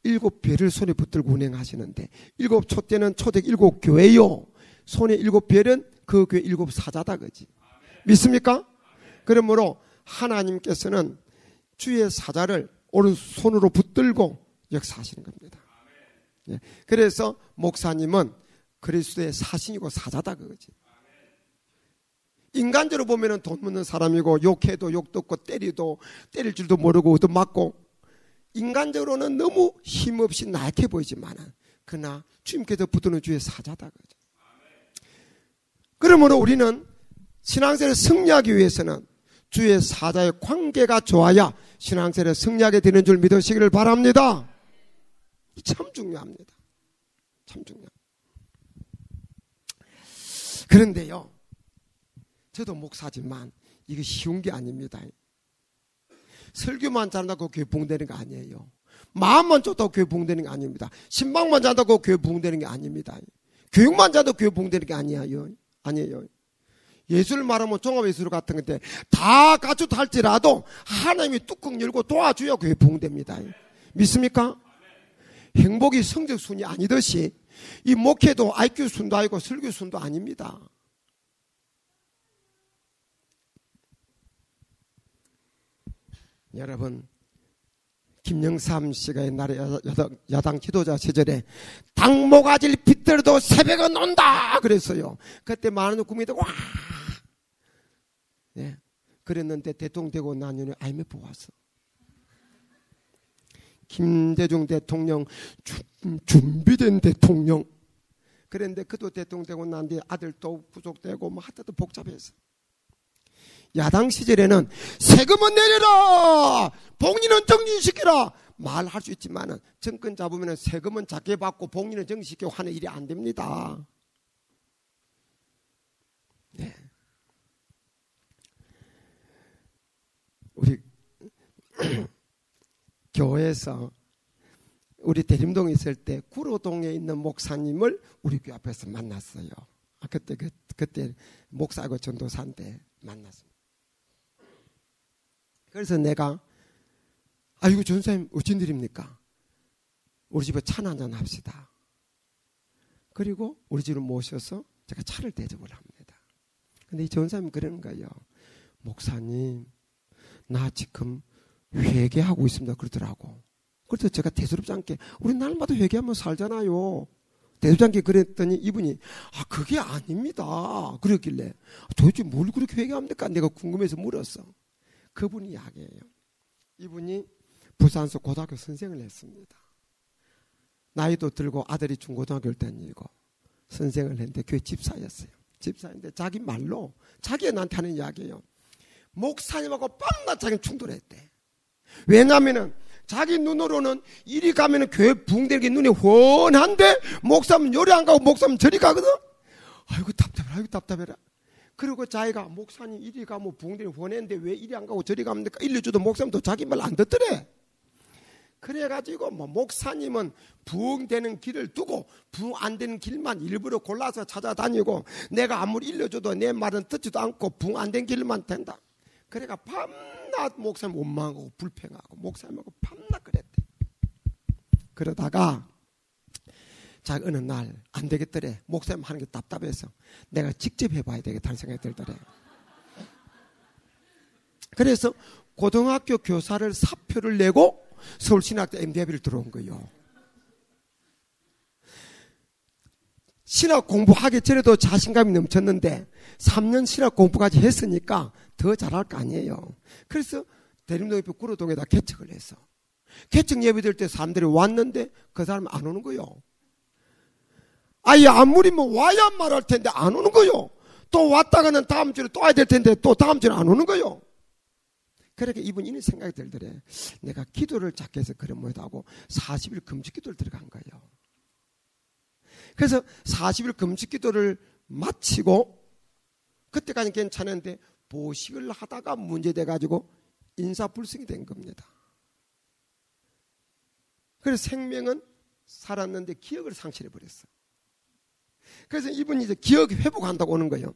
7 별을 손에 붙들고 운행하시는데 7 촛대는 초대 7 교회요. 손에 7 별은 그 교회 7 사자다 그지. 믿습니까? 그러므로 하나님께서는 주의 사자를 오른손으로 붙들고 역사하시는 겁니다. 그래서 목사님은 그리스도의 사신이고 사자다 그거지. 인간적으로 보면은 돈 없는 사람이고 욕해도 욕도 없고 때리도 때릴 줄도 모르고 얻어 맞고 인간적으로는 너무 힘없이 나약해 보이지만은 그러나 주님께서 붙드는 주의 사자다 그거지. 그러므로 우리는 신앙생활을 승리하기 위해서는 주의 사자의 관계가 좋아야 신앙생활을 승리하게 되는 줄 믿으시기를 바랍니다. 참 중요합니다. 참 중요합니다. 그런데요, 저도 목사지만 이게 쉬운 게 아닙니다. 설교만 잘한다고 교회 부흥되는 거 아니에요. 마음만 좋다고 교회 부흥되는 게 아닙니다. 신방만 잘한다고 교회 부흥되는 게 아닙니다. 교육만 잘한다고 교회 부흥되는 게 아니에요. 예술을 말하면 종합예술 같은 건데 다 갖추다 할지라도 하나님이 뚜껑 열고 도와줘야 교회 부흥됩니다. 믿습니까? 행복이 성적순이 아니듯이 이 목회도 IQ 순도 아니고 설교 순도 아닙니다. 여러분, 김영삼 씨가 옛날에 야당 지도자 시절에 당모가지를 빗들어도 새벽은 온다 그랬어요. 그때 많은 국민들 와 그랬는데 대통령 되고 난 후에 IMF 왔어. 김대중 대통령 준비된 대통령. 그런데 그도 대통령 되고 난 뒤에 아들도 구속되고 뭐 하여튼 복잡해서. 야당 시절에는 세금은 내려라, 복리는 정리시켜라 말할 수 있지만은 정권 잡으면 세금은 작게 받고 복리는 정리시키고 하는 일이 안 됩니다. 네. 우리 교회에서 우리 대림동에 있을 때 구로동에 있는 목사님을 우리 교회 앞에서 만났어요. 그때 목사고 전도사인데 만났습니다. 그래서 내가 아이고 전사님 어쩐 일입니까? 우리 집에 차 한잔 합시다. 그리고 우리 집을 모셔서 제가 차를 대접을 합니다. 근데 이 전사님이 그러는 거예요. 목사님 나 지금 회개하고 있습니다 그러더라고. 그래서 제가 대수롭지 않게 우리 날마다 회개하면 살잖아요. 대수롭지 않게 그랬더니 이분이 그게 아닙니다 그랬길래 도대체 뭘 그렇게 회개합니까? 내가 궁금해서 물었어. 그분이 이야기예요. 이분이 부산서 고등학교 선생을 했습니다. 나이도 들고 아들이 중고등학교를 다니고 선생을 했는데 교회 집사였어요. 집사인데 자기 말로 자기가 나한테 하는 이야기예요. 목사님하고 밤낮 자기는 충돌했대. 왜냐하면 자기 눈으로는 이리 가면 교회 부흥되는 게 눈에 훤한데 목사님 요리 안 가고 목사님 저리 가거든. 아이고 답답해라. 그리고 자기가 목사님 이리 가면 부흥되는 게 훤했는데 왜 이리 안 가고 저리 갑니까? 일러줘도 목사님도 자기 말 안 듣더래. 그래가지고 목사님은 부흥되는 길을 두고 부흥 안 되는 길만 일부러 골라서 찾아다니고 내가 아무리 일러줘도 내 말은 듣지도 않고 부흥 안 된 길만 된다. 그래가 밤낮 목사님 원망하고 불평하고 목사님하고 밤낮 그랬대. 그러다가 자기 어느 날 안 되겠더래. 목사님 하는 게 답답해서 내가 직접 해봐야 되겠다는 생각이 들더래. 그래서 고등학교 교사를 사표를 내고 서울신학대 MDAB를 들어온 거예요. 신학 공부하기 전에도 자신감이 넘쳤는데 3년 신학 공부까지 했으니까 더 잘할 거 아니에요. 그래서 대림동 옆에 구로동에다 개척을 했어. 개척 예배 될 때 사람들이 왔는데 그 사람 안 오는 거요. 아예 아무리 와야 말할 텐데 안 오는 거요. 또 왔다가는 다음 주에 또 와야 될 텐데 또 다음 주에 안 오는 거요. 그러니까 이분이 이런 생각이 들더래. 내가 기도를 작게 해서 그런 모양도 하고 40일 금식 기도를 들어간 거예요. 그래서 40일 금식 기도를 마치고 그때까지는 괜찮은데 보식을 하다가 문제돼가지고 인사불성이 된 겁니다. 그래서 생명은 살았는데 기억을 상실해버렸어. 그래서 이분이 이제 기억 회복한다고 오는 거예요.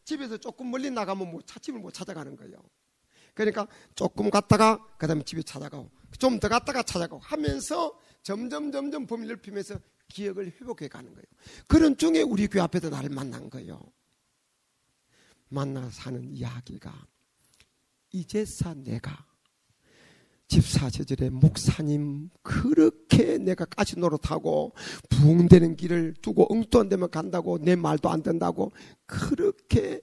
집에서 조금 멀리 나가면 집을 못 찾아가는 거예요. 그러니까 조금 갔다가 그 다음에 집에 찾아가고 좀 더 갔다가 찾아가고 하면서 점점 범위를 넓히면서 기억을 회복해 가는 거예요. 그런 중에 우리 교회 앞에서 나를 만난 거예요. 만나서 하는 이야기가 이제사 내가 집사 시절에 목사님 그렇게 내가 까치 노릇하고 부흥되는 길을 두고 엉뚱한 데만 간다고 내 말도 안 된다고 그렇게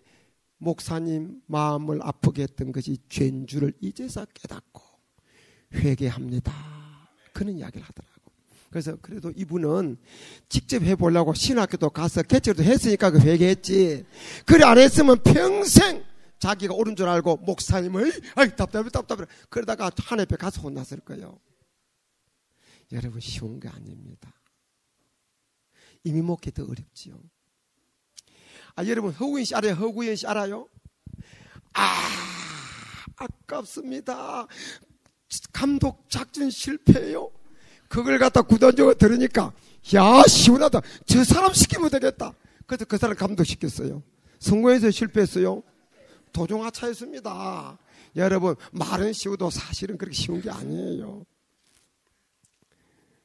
목사님 마음을 아프게 했던 것이 죄인 줄을 이제서 깨닫고 회개합니다. 그런 이야기를 하더라고. 그래서 그래도 이분은 직접 해보려고 신학교도 가서 개척도 했으니까 그 회개했지. 그래 안 했으면 평생 자기가 옳은 줄 알고 목사님을 답답해 그러다가 하나님께 가서 혼났을 거예요. 여러분 쉬운 게 아닙니다. 이미 목회 더 어렵지요. 여러분 허구현 씨 알아요? 허구현 씨 알아요? 아깝습니다. 감독 작전 실패해요. 그걸 갖다 구단적으로 들으니까 야 시원하다. 저 사람 시키면 되겠다. 그래서 그 사람 감독시켰어요. 성공해서 실패했어요. 도중하차였습니다. 여러분 말은 쉬워도 사실은 그렇게 쉬운 게 아니에요.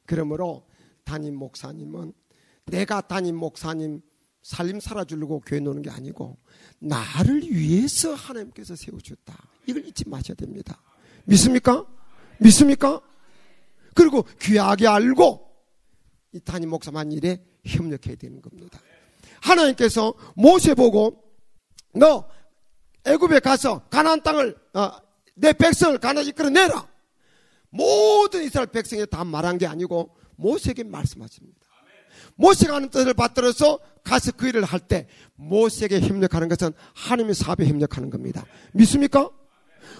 그러므로 담임 목사님은 내가 담임 목사님 살림 살아주려고 교회 노는 게 아니고 나를 위해서 하나님께서 세워줬다. 이걸 잊지 마셔야 됩니다. 믿습니까? 믿습니까? 그리고 귀하게 알고 이 담임 목사만 일에 협력해야 되는 겁니다. 하나님께서 모세 보고 너 애굽에 가서 가나안 땅을 내 백성을 가나안 이끌어내라. 모든 이스라엘 백성에 다 말한 게 아니고 모세에게 말씀하십니다. 모세가 하는 뜻을 받들어서 가서 그 일을 할 때 모세에게 협력하는 것은 하나님의 사업에 협력하는 겁니다. 믿습니까?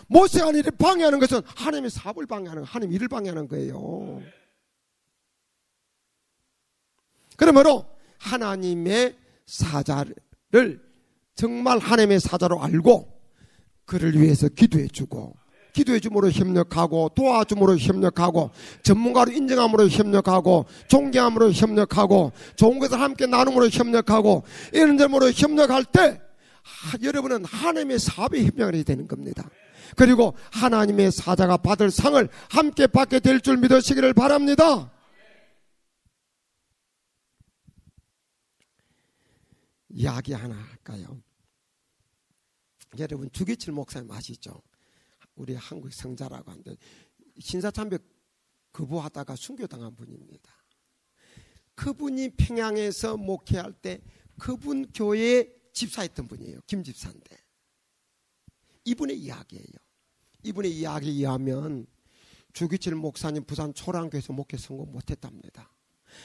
모세가 하는 일을 방해하는 것은 하나님의 사업을 방해하는, 하나님 일을 방해하는 거예요. 그러므로 하나님의 사자를 정말 하나님의 사자로 알고 그를 위해서 기도해주고, 기도해줌으로 협력하고, 도와줌으로 협력하고, 전문가로 인정함으로 협력하고, 존경함으로 협력하고, 좋은 것을 함께 나눔으로 협력하고, 이런 점으로 협력할 때 여러분은 하나님의 사업에 협력을 해야 되는 겁니다. 그리고 하나님의 사자가 받을 상을 함께 받게 될 줄 믿으시기를 바랍니다. 이야기 하나 할까요? 여러분 주기철 목사님 아시죠? 우리 한국 성자라고 하는데 신사참배 거부하다가 순교당한 분입니다. 그분이 평양에서 목회할 때 그분 교회에 집사했던 분이에요. 김 집사인데 이분의 이야기예요. 이분의 이야기에 의하면 주기철 목사님 부산 초랑교에서 목회 성공 못했답니다.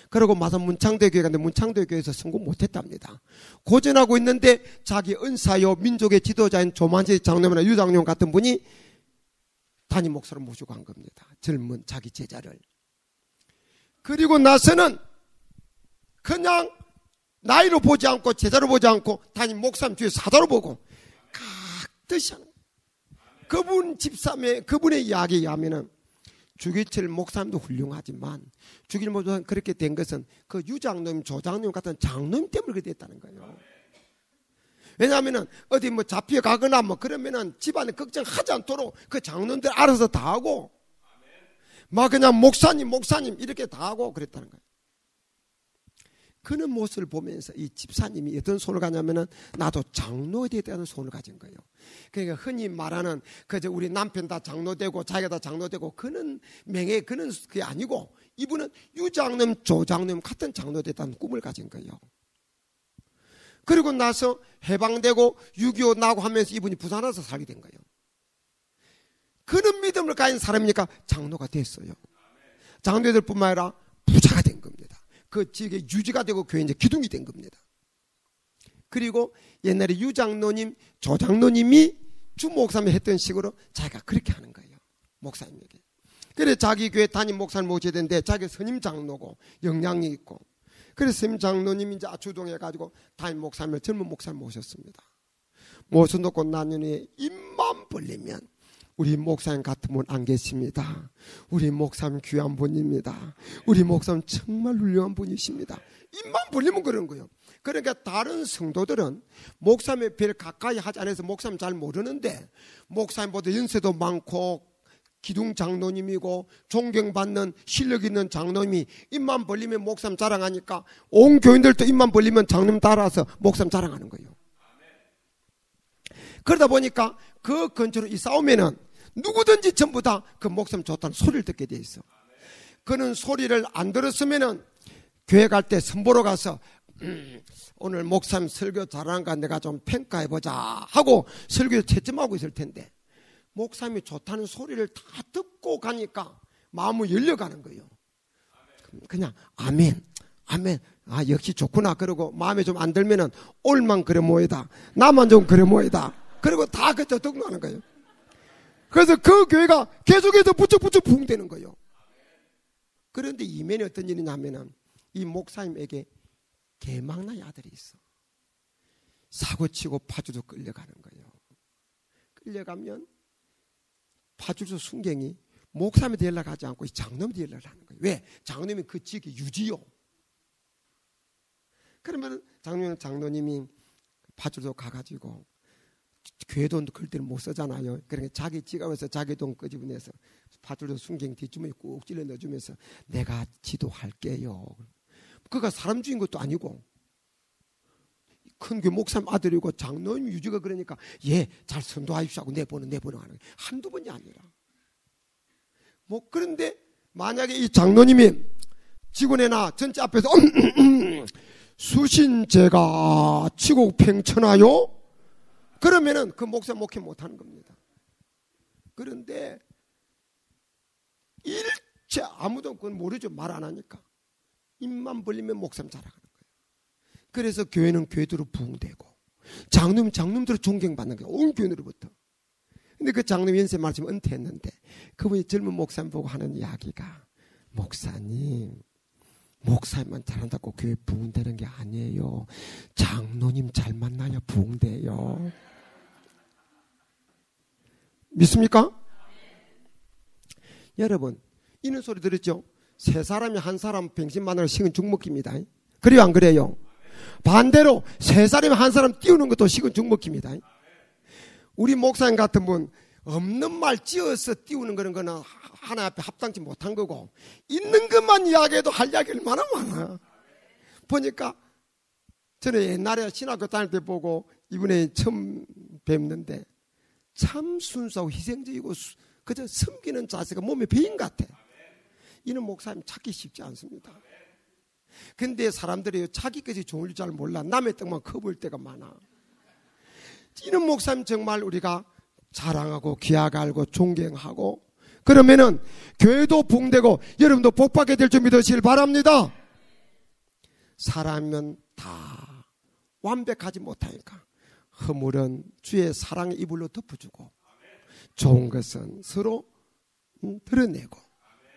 그리고 마산 문창대 교회 갔는데 문창대 교회에서 성공 못했답니다. 고전하고 있는데 자기 은사요 민족의 지도자인 조만재 장로님이나 유장님 같은 분이 담임 목사로 모시고 간 겁니다. 젊은 자기 제자를. 그리고 나서는 그냥 나이로 보지 않고 제자로 보지 않고 담임 목사님 뒤에 사자로 보고 각듯이 하는 거예요. 그분 집사의 그분의 이야기에 의하면은 주기철 목사님도 훌륭하지만 주기철 목사님 그렇게 된 것은 그 유장로님 조장로님 같은 장로님 때문에 그렇게 됐다는 거예요. 왜냐하면은 어디 뭐 잡혀가거나 뭐 그러면은 집안에 걱정하지 않도록 그 장로님들 알아서 다 하고 막 그냥 목사님 이렇게 다 하고 그랬다는 거예요. 그런 모습을 보면서 이 집사님이 어떤 손을 가냐면은 나도 장로에 대한 손을 가진 거예요. 그러니까 흔히 말하는 그저 우리 남편 다 장로되고 자기가 다 장로되고 그는 명예 그는 그게 아니고 이분은 유장님 조장님 같은 장로되다는 꿈을 가진 거예요. 그리고 나서 해방되고 6.25 나고 하면서 이분이 부산 와서 살게 된 거예요. 그런 믿음을 가진 사람이니까 장로가 됐어요. 장로들 뿐만 아니라 부자가 된 겁니다. 그 지역에 유지가 되고 교회 이제 기둥이 된 겁니다. 그리고 옛날에 유장로님, 조장로님이 주목사님 했던 식으로 자기가 그렇게 하는 거예요. 목사님에게. 그래 자기 교회 담임 목사를 모셔야 되는데 자기 스님 장로고 영향이 있고 그래서 스님 장로님이 이제 주동해가지고 담임 목사님을 젊은 목사를 모셨습니다. 모셔놓고 나중에 입만 벌리면 우리 목사님 같은 분 안 계십니다. 우리 목사님 귀한 분입니다. 우리 목사님 정말 훌륭한 분이십니다. 입만 벌리면 그런 거예요. 그러니까 다른 성도들은 목사님에 별 가까이 하지 않아서 목사님 잘 모르는데 목사님보다 연세도 많고 기둥 장로님이고 존경받는 실력 있는 장로님이 입만 벌리면 목사님 자랑하니까 온 교인들도 입만 벌리면 장로님 따라서 목사님 자랑하는 거예요. 그러다 보니까 그 근처로 이사 오면은 누구든지 전부 다 그 목사님 좋다는 소리를 듣게 돼 있어. 그는 소리를 안 들었으면은 교회 갈 때 선보러 가서 오늘 목사님 설교 잘하는가 내가 좀 평가해보자 하고 설교를 채점하고 있을 텐데 목사님이 좋다는 소리를 다 듣고 가니까 마음이 열려가는 거예요. 그냥 아멘 아 역시 좋구나 그러고 마음에 좀 안 들면은 올만 그래 모이다 나만 좀 그래 모이다 그리고 다 그저 등록하는 거예요. 그래서 그 교회가 계속해서 부쩍부쩍 부흥되는 거예요. 그런데 이면에 어떤 일이 나면은 이 목사님에게 개망나의 아들이 있어. 사고치고 파주도 끌려가는 거예요. 끌려가면 파주소 순경이 목사님이 되려고 하지 않고 장로님이 되려고 하는 거예요. 왜? 장로님이 그 지역의 유지요. 그러면 장로님이 파주소 가가지고 교회 돈 그럴 때는 못 쓰잖아요. 그러니까 자기 지갑에서 자기 돈 끄집어내서 파주소 순경 뒷주머니에 꾹 찔러 넣어주면서 내가 지도할게요. 그가 사람 주인 것도 아니고 큰 교회 목사님 아들이고 장로님 유지가 그러니까 예, 잘 선도하십시오 하고 내보는 하는 거예요. 한두 번이 아니라. 뭐 그런데 만약에 이 장로님이 직원이나 전체 앞에서 수신 제가 치고 팽천하요? 그러면은 그 목사 목회 못하는 겁니다. 그런데 일체 아무도 그건 모르죠. 말 안 하니까. 입만 벌리면 목사님 자랑하는 거예요. 그래서 교회는 교회대로 부흥되고 장로는 장로대로 존경받는 거예요. 온 교회로부터. 근데 그 장로 연세 말씀 은퇴했는데 그분이 젊은 목사님 보고 하는 이야기가 목사님만 잘한다고 교회 부흥되는 게 아니에요. 장로님 잘 만나야 부흥돼요. 믿습니까? 여러분 이런 소리 들었죠? 세 사람이 한 사람 병신 만나고 식은 죽먹기입니다. 그래요 안 그래요? 반대로 세 사람이 한 사람 띄우는 것도 식은 죽먹기입니다. 우리 목사님 같은 분 없는 말 찌어서 띄우는 그런 거는 하나 앞에 합당치 못한 거고 있는 것만 이야기해도 할 이야기 얼마나 많아. 보니까 저는 옛날에 신학교 다닐 때 보고 이분에 처음 뵙는데 참 순수하고 희생적이고 그저 섬기는 자세가 몸에 배인 것 같아. 이런 목사님 찾기 쉽지 않습니다. 근데 사람들이 자기까지 좋을 줄 몰라. 남의 떡만 커볼 때가 많아. 이런 목사님 정말 우리가 자랑하고 귀하게 알고 존경하고 그러면은 교회도 부흥되고 여러분도 복받게 될 줄 믿으시길 바랍니다. 사람은 다 완벽하지 못하니까 허물은 주의 사랑의 이불로 덮어주고 좋은 것은 서로 드러내고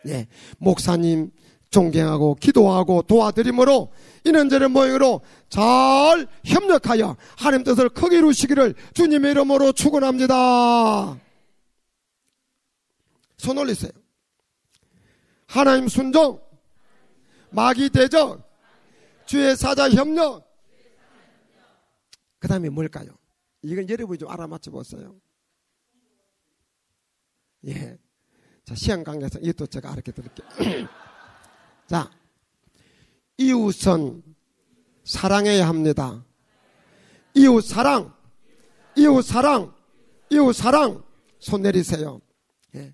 예, 목사님 존경하고 기도하고 도와드림으로 이런저런 모임으로 잘 협력하여 하나님 뜻을 크게 이루시기를 주님의 이름으로 축원합니다. 손 올리세요. 하나님 순종, 마귀 대적, 주의 사자 협력. 그 다음에 뭘까요? 이건 여러분이 좀 알아맞혀 보세요. 예. 자, 시험 강의에서 이것도 제가 알게 드릴게요. 자, 이웃은 사랑해야 합니다. 이웃 사랑, 이웃 사랑, 이웃 사랑. 손 내리세요. 예.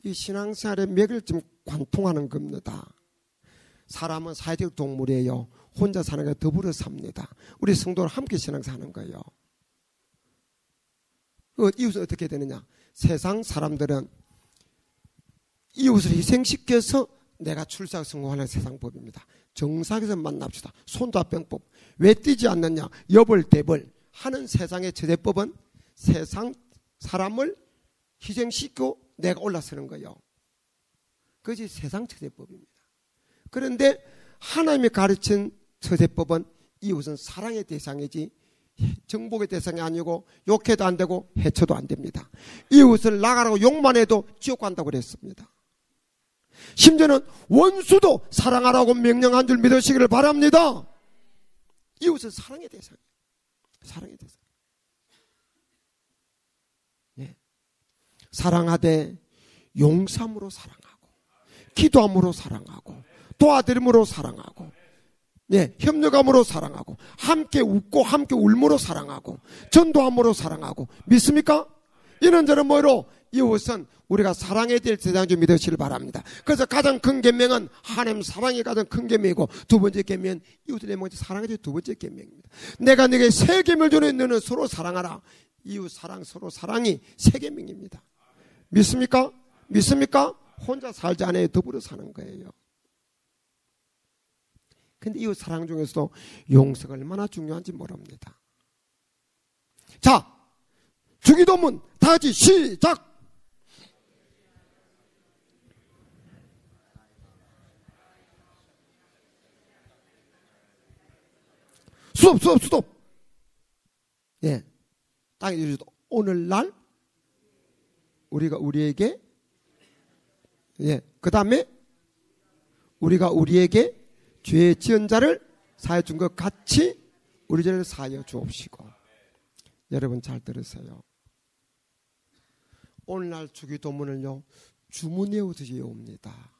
이 신앙생활의 맥을 좀 관통하는 겁니다. 사람은 사회적 동물이에요. 혼자 사는 게 더불어 삽니다. 우리 성도는 함께 신앙생활하는 거예요. 이웃은 어떻게 되느냐? 세상 사람들은 이웃을 희생시켜서 내가 출세하고 성공하는 세상법입니다. 정상에서 만납시다. 손자병법. 왜 뛰지 않느냐? 여벌대벌 하는 세상의 제재법은 세상 사람을 희생시키고 내가 올라서는 거예요. 그것이 세상 처제법입니다. 그런데 하나님이 가르친 처제법은 이웃은 사랑의 대상이지 정복의 대상이 아니고 욕해도 안 되고 해쳐도 안 됩니다. 이웃을 나가라고 욕만 해도 지옥 간다고 그랬습니다. 심지어는 원수도 사랑하라고 명령한 줄 믿으시기를 바랍니다. 이웃은 사랑의 대상이에요. 사랑의 대상. 예. 사랑하되 용서함으로 사랑하고 기도함으로 사랑하고 도와드림으로 사랑하고 예, 협력함으로 사랑하고 함께 웃고 함께 울므로 사랑하고 전도함으로 사랑하고 믿습니까? 이런저런 뭐로 이웃은 우리가 사랑해야 될 세상 좀 믿으시길 바랍니다. 그래서 가장 큰 계명은 하나님 사랑이 가장 큰 계명이고 두 번째 계명은 이웃을 내 먼저 사랑해야 될 두 번째 계명입니다. 내가 네게 세 계명을 주는 너는 서로 사랑하라. 이웃 사랑 서로 사랑이 세 계명입니다. 믿습니까? 믿습니까? 혼자 살지 않아요. 더불어 사는 거예요. 근데 이웃 사랑 중에서도 용서가 얼마나 중요한지 모릅니다. 자, 주기도문 다 같이 시작! 스톱! 예. 땅에 주셔도 오늘날 우리가 우리에게 예. 그 다음에 우리가 우리에게 죄의 지은 자를 사하여 준 것 같이 우리 죄를 사하여 주옵시고. 여러분 잘 들으세요. 오늘날 주기도문을요 주문 외우듯이 외웁니다.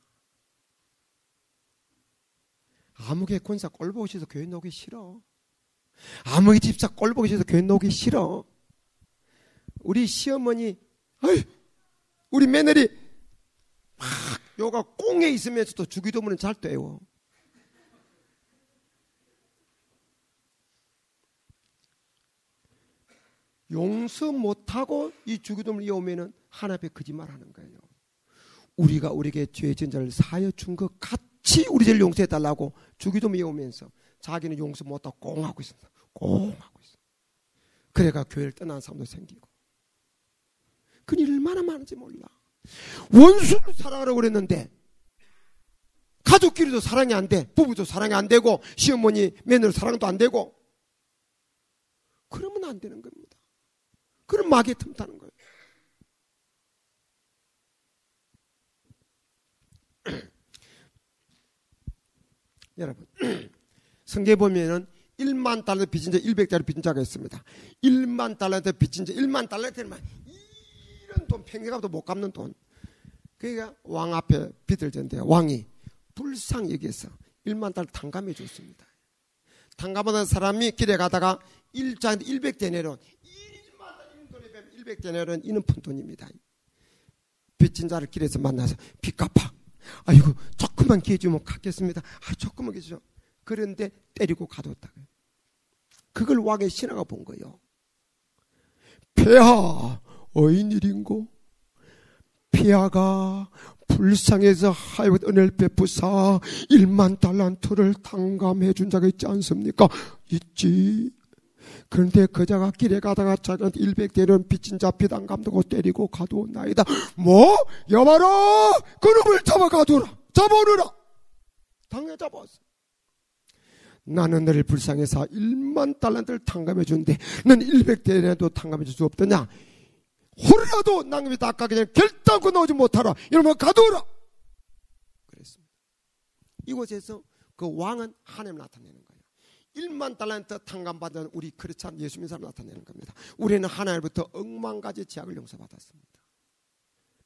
아무개 권사 꼴보기 싫어서 교회 나오기 싫어. 아무개 집사 꼴보기 싫어서 교회 나오기 싫어. 우리 시어머니 우리 며느리 막 요가 꽁에 있으면서도 주기도문은 잘 외워. 용서 못하고 이 주기도문을 외우면은 하나님 앞에 거짓말하는 거예요. 우리가 우리에게 죄 지은 자를 사하여 준 것 같이 우리 죄를 용서해 달라고 주기도 메우면서 자기는 용서 못하고 꽁하고 있습니다. 꽁하고 있어. 그래가 교회를 떠난 사람도 생기고. 그 일이 얼마나 많은지 몰라. 원수를 사랑하라고 그랬는데 가족끼리도 사랑이 안 돼. 부부도 사랑이 안 되고 시어머니 며느리 사랑도 안 되고. 그러면 안 되는 겁니다. 그럼 마귀에 틈타는 거예요. 여러분, 성경에 보면은 1만 달러 빚진 자, 100달러 빚진 자가 있습니다. 1만 달러한테 빚진 자, 1만 달러한테는 이런 돈 평생 갚아도 못 갚는 돈. 그러니까 왕 앞에 빚을 졌는데 왕이 불쌍히 여기서 1만 달러 탕감해 줬습니다. 탕감하는 사람이 길에 가다가 100데나리온 1만 달러 돈에 비하면 100데나리온 이는 푼 돈입니다. 빚진 자를 길에서 만나서 빚 갚아. 아이고 조금만 기회 주면 갚겠습니다. 조금만 기회 주죠. 그런데 때리고 가뒀다고요. 그걸 왕의 신하가 본 거예요. 폐하 어인일인고 폐하가 불쌍해서 하여간 은혜를 베푸사 1만 달란트를 탕감해 준 자가 있지 않습니까? 있지. 그런데 그 자가 길에 가다가 자기한테 100대는 빚진 자 빚 안 갚고 때리고 가두었나이다. 뭐? 여봐라! 그놈을 잡아 가두라! 잡아오느라! 당연히 잡았어. 나는 너를 불쌍해서 1만 달란트를 탕감해 주는데 넌 100대라도 탕감해 줄 수 없더냐? 호라도 낭비 닦아기 전에 결단코 나오지 못하라. 이러면 가두어라. 그랬습니다. 이곳에서 그 왕은 하나님 나타내는 거예요. 1만 달란트 탕감받은 우리 크리스찬 예수 믿는 사람 나타내는 겁니다. 우리는 하나님부터 억만 가지 죄악을 용서받았습니다.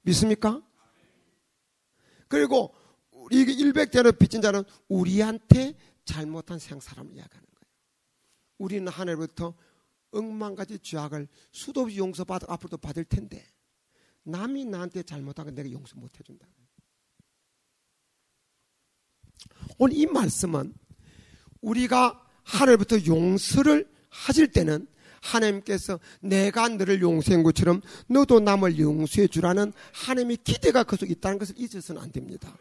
믿습니까? 그리고 우리 100대로 빚진 자는 우리한테 잘못한 세상 사람을 이야기하는 거예요. 우리는 하나님부터 억만 가지 죄악을 수도 없이 용서받아 앞으로도 받을 텐데 남이 나한테 잘못한 건 내가 용서 못 해준다. 오늘 이 말씀은 우리가 하나님부터 용서를 하실 때는 하나님께서 내가 너를 용서한 것처럼 너도 남을 용서해 주라는 하나님의 기대가 그 속에 있다는 것을 잊어서는 안 됩니다.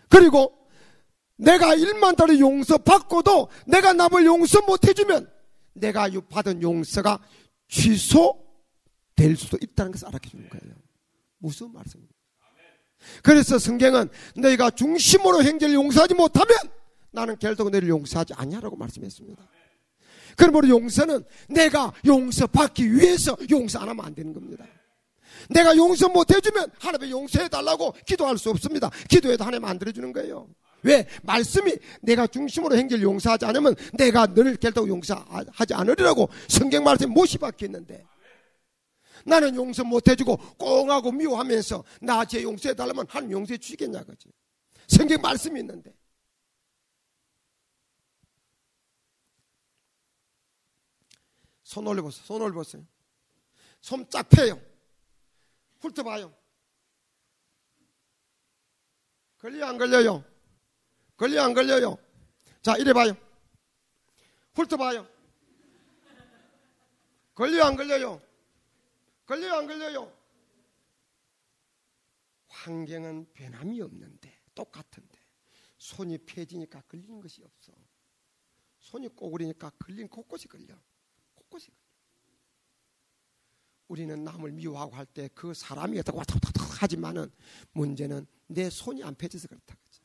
그리고 내가 1만 달러 용서받고도 내가 남을 용서 못해주면 내가 받은 용서가 취소될 수도 있다는 것을 알게 주는 거예요. 무슨 말씀입니까? 그래서 성경은 너희가 중심으로 행제를 용서하지 못하면 나는 결국 너희를 용서하지 않냐라고 말씀했습니다. 그러므로 용서는 내가 용서받기 위해서 용서 안 하면 안 되는 겁니다. 내가 용서 못해주면 하나님이 용서해달라고 기도할 수 없습니다. 기도해도 하나님 안 들어주는 거예요. 왜? 말씀이 내가 중심으로 행제를 용서하지 않으면 내가 너를 결코 용서하지 않으리라고 성경 말씀에 못이 박혀있는데 나는 용서 못해주고 꽁하고 미워하면서 나 죄 용서해달라면 하나님 용서해 주시겠냐 그지? 성경 말씀이 있는데 손 올려보세요. 손 올려보세요. 손 쫙 펴요. 훑어봐요. 걸려요 안 걸려요? 걸려요 안 걸려요? 자 이래봐요. 훑어봐요. 걸려요 안 걸려요? 걸려요 안 걸려요? 환경은 변함이 없는데 똑같은데 손이 펴지니까 걸리는 것이 없어. 손이 꼬부리니까 걸린 곳곳이 걸려. 곳곳이 걸려. 우리는 남을 미워하고 할 때 그 사람이 왔다 갔다 하지만은 문제는 내 손이 안 펴져서 그렇다. 그치?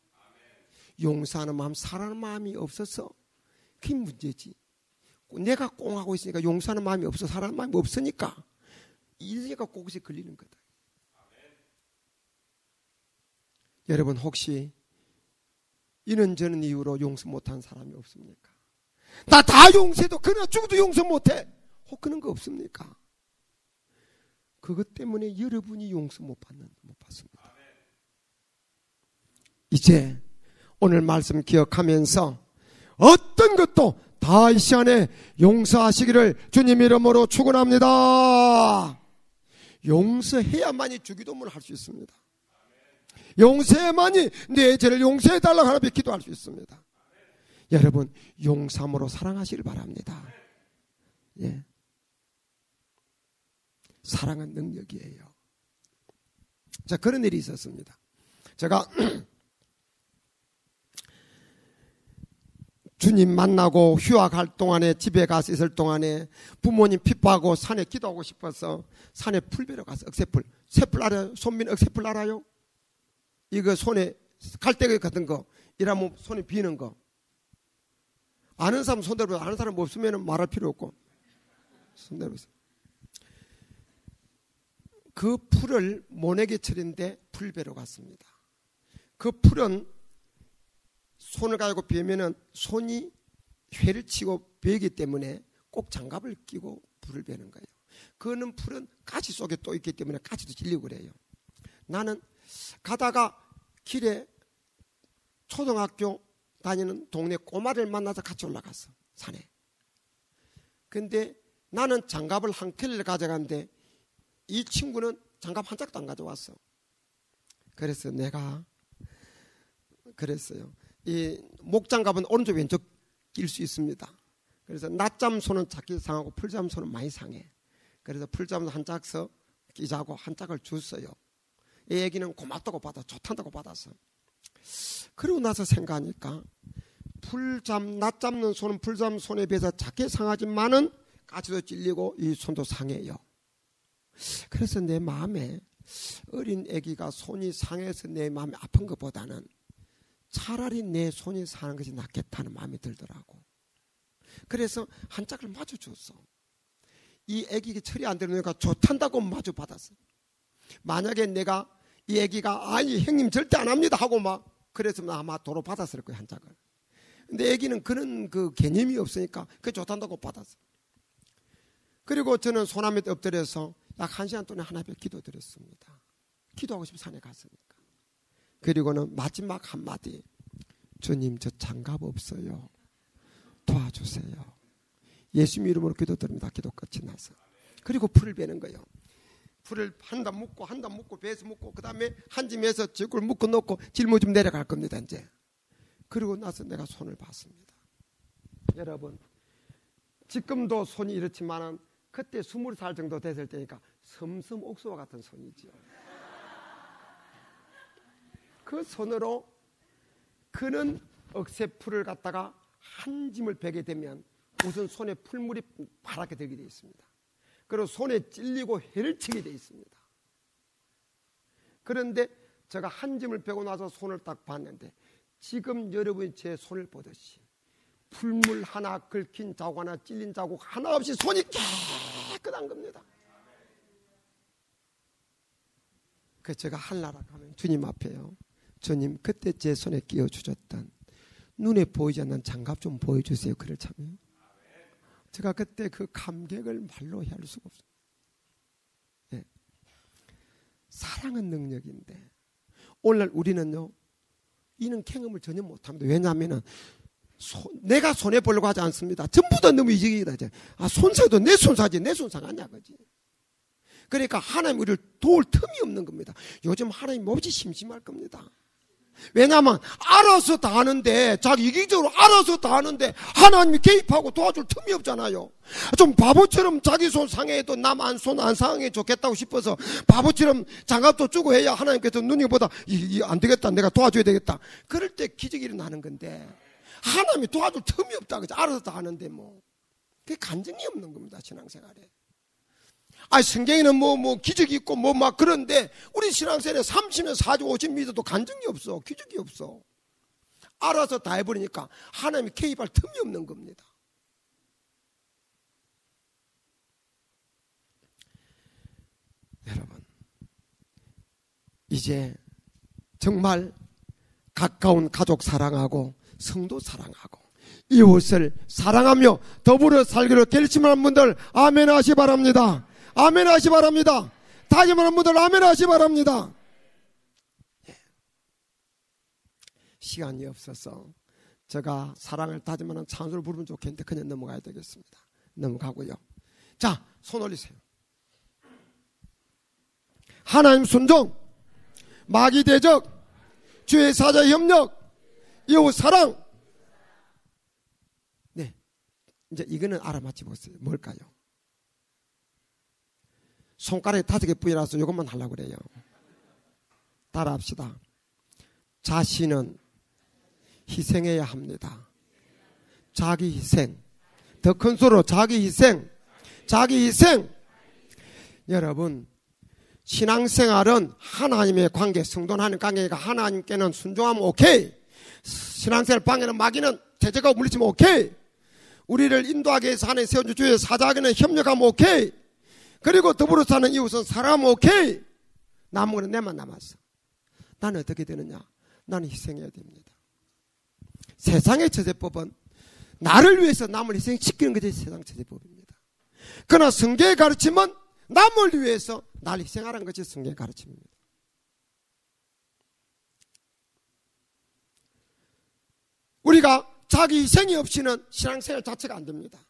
용서하는 마음, 사랑하는 마음이 없어서 그게 문제지. 내가 꽁하고 있으니까 용서하는 마음이 없어, 사랑하는 마음이 없으니까 이래가 곳곳이 걸리는 거다. 여러분 혹시 이런저런 이유로 용서 못한 사람이 없습니까? 나 다 용서해도 그러나 죽어도 용서 못해. 혹 그런 거 없습니까? 그것 때문에 여러분이 용서 못 받습니다. 이제 오늘 말씀 기억하면서 어떤 것도 다 이 시간에 용서하시기를 주님 이름으로 축원합니다. 용서해야만이 주기도문을 할 수 있습니다. 용서해야만이 내 죄를 용서해달라고 하나님께 기도할 수 있습니다. 여러분 용서함으로 사랑하시길 바랍니다. 예. 사랑은 능력이에요. 자, 그런 일이 있었습니다. 제가 주님 만나고 휴학할 동안에 집에 가서 있을 동안에 부모님 핍박하고 산에 기도하고 싶어서 산에 풀 베러 가서 억새풀. 새풀 알아요? 손민 억새풀 알아요? 이거 손에 갈대기 같은 거 이러면 손에 비는 거. 아는 사람 손대로 아는 사람 없으면 말할 필요 없고 손대로. 그 풀을 모내기철인데 풀 베러 갔습니다. 그 풀은 손을 가지고 베면은 손이 회를 치고 베기 때문에 꼭 장갑을 끼고 풀을 베는 거예요. 그는 풀은 가지 속에 또 있기 때문에 가지도 질리고 그래요. 나는 가다가 길에 초등학교 다니는 동네 꼬마를 만나서 같이 올라갔어. 산에. 근데 나는 장갑을 한 켤레를 가져갔는데 이 친구는 장갑 한 짝도 안 가져왔어. 그래서 내가 그랬어요. 이 목장갑은 오른쪽 왼쪽 낄 수 있습니다. 그래서 낮잠 손은 작게 상하고 풀잠 손은 많이 상해. 그래서 풀잠 한 짝서 끼자고 한 짝을 줬어요. 이 애기는 고맙다고 받아 좋단다고 받았어. 그러고 나서 생각하니까 풀잠 낮잠는 손은 풀잠 손에 비해서 작게 상하지만은 가지도 찔리고 이 손도 상해요. 그래서 내 마음에 어린 애기가 손이 상해서 내 마음이 아픈 것보다는 차라리 내 손이 사는 것이 낫겠다는 마음이 들더라고. 그래서 한 짝을 마주 줬어. 이 애기가 처리 안 되는 애가 좋단다고 마주 받았어. 만약에 내가 이 애기가 아니 형님 절대 안 합니다 하고 막 그랬으면 아마 도로 받았을 거야 한 짝을. 근데 애기는 그런 그 개념이 없으니까 그 좋단다고 받았어. 그리고 저는 소나무에 엎드려서 약 1시간 동안 하나님께 기도드렸습니다. 기도하고 싶어 산에 갔으니까. 그리고는 마지막 한마디, 주님 저 장갑 없어요. 도와주세요. 예수님 이름으로 기도드립니다. 기도 끝이 나서. 그리고 풀을 베는 거예요. 풀을 한 단 묶고 배에서 묶고 그 다음에 한 짐에서 지구를 묶어 놓고 짊어지면 내려갈 겁니다. 이제. 그리고 나서 내가 손을 봤습니다. 여러분 지금도 손이 이렇지만은 그때 20살 정도 됐을 때니까 섬섬 옥수와 같은 손이지요. 그 손으로 그는 억새풀을 갖다가 한 짐을 베게 되면 우선 손에 풀물이 파랗게 들게 되어 있습니다. 그리고 손에 찔리고 해를 치게 되어 있습니다. 그런데 제가 한 짐을 베고 나서 손을 딱 봤는데 지금 여러분이 제 손을 보듯이 풀물 하나 긁힌 자국 하나 찔린 자국 하나 없이 손이 깨끗한 겁니다. 그 제가 하려고 하면 주님 앞에요. 주님 그때 제 손에 끼워 주셨던 눈에 보이지 않는 장갑 좀 보여주세요. 그를 참여요. 제가 그때 그 감격을 말로 할 수가 없어요. 네. 사랑은 능력인데 오늘날 우리는요 이는 경험을 전혀 못합니다. 왜냐하면 내가 손해 보려고 하지 않습니다. 전부 다 너무 이직이다. 아 손사도 내 손사지 내 손상하냐 그지. 그러니까 하나님 우리를 도울 틈이 없는 겁니다. 요즘 하나님 몹시 심심할 겁니다. 왜냐하면 알아서 다 하는데 자기 이기적으로 알아서 다 하는데 하나님이 개입하고 도와줄 틈이 없잖아요. 좀 바보처럼 자기 손 상해도 남 안 손 안 상해 좋겠다고 싶어서 바보처럼 장갑도 주고 해야 하나님께서 눈이보다 안 되겠다 내가 도와줘야 되겠다 그럴 때 기적이 일어나는 건데 하나님이 도와줄 틈이 없다 그죠. 알아서 다 하는데 뭐 그게 간증이 없는 겁니다. 신앙생활에. 아 성경에는 뭐 기적이 있고 뭐 막 그런데 우리 신앙생활에 30년 40, 50 믿어도 간증이 없어. 기적이 없어. 알아서 다 해버리니까 하나님이 개입할 틈이 없는 겁니다. 여러분 이제 정말 가까운 가족 사랑하고 성도 사랑하고 이웃을 사랑하며 더불어 살기로 결심한 분들 아멘 하시 바랍니다. 아멘 하시 바랍니다. 다짐하는 분들 아멘 하시 바랍니다. 예. 시간이 없어서 제가 사랑을 다짐하는 찬송을 부르면 좋겠는데 그냥 넘어가야 되겠습니다. 넘어가고요. 자, 손 올리세요. 하나님 순종, 마귀 대적, 주의 사자 협력, 이웃 사랑. 네, 이제 이거는 알아맞히 보세요. 뭘까요? 손가락에 5개 뿌려놔서 이것만 하려고 그래요. 따라합시다. 자신은 희생해야 합니다. 자기 희생. 더 큰 소리로 자기 희생. 자기 희생. 여러분, 신앙생활은 하나님의 관계, 성도 하나님 관계가 하나님께는 순종하면 오케이. 신앙생활 방해는 마귀는 대적하고 물리치면 오케이. 우리를 인도하기 위해서 하나님 세워준 주의 사자에게는 협력하면 오케이. 그리고 더불어 사는 이웃은 사랑하면 오케이. 남은 거는 내만 남았어. 나는 어떻게 되느냐? 나는 희생해야 됩니다. 세상의 처세법은 나를 위해서 남을 희생시키는 것이 세상 처세법입니다. 그러나 성경의 가르침은 남을 위해서 나를 희생하라는 것이 성경의 가르침입니다. 우리가 자기 희생이 없이는 신앙생활 자체가 안 됩니다.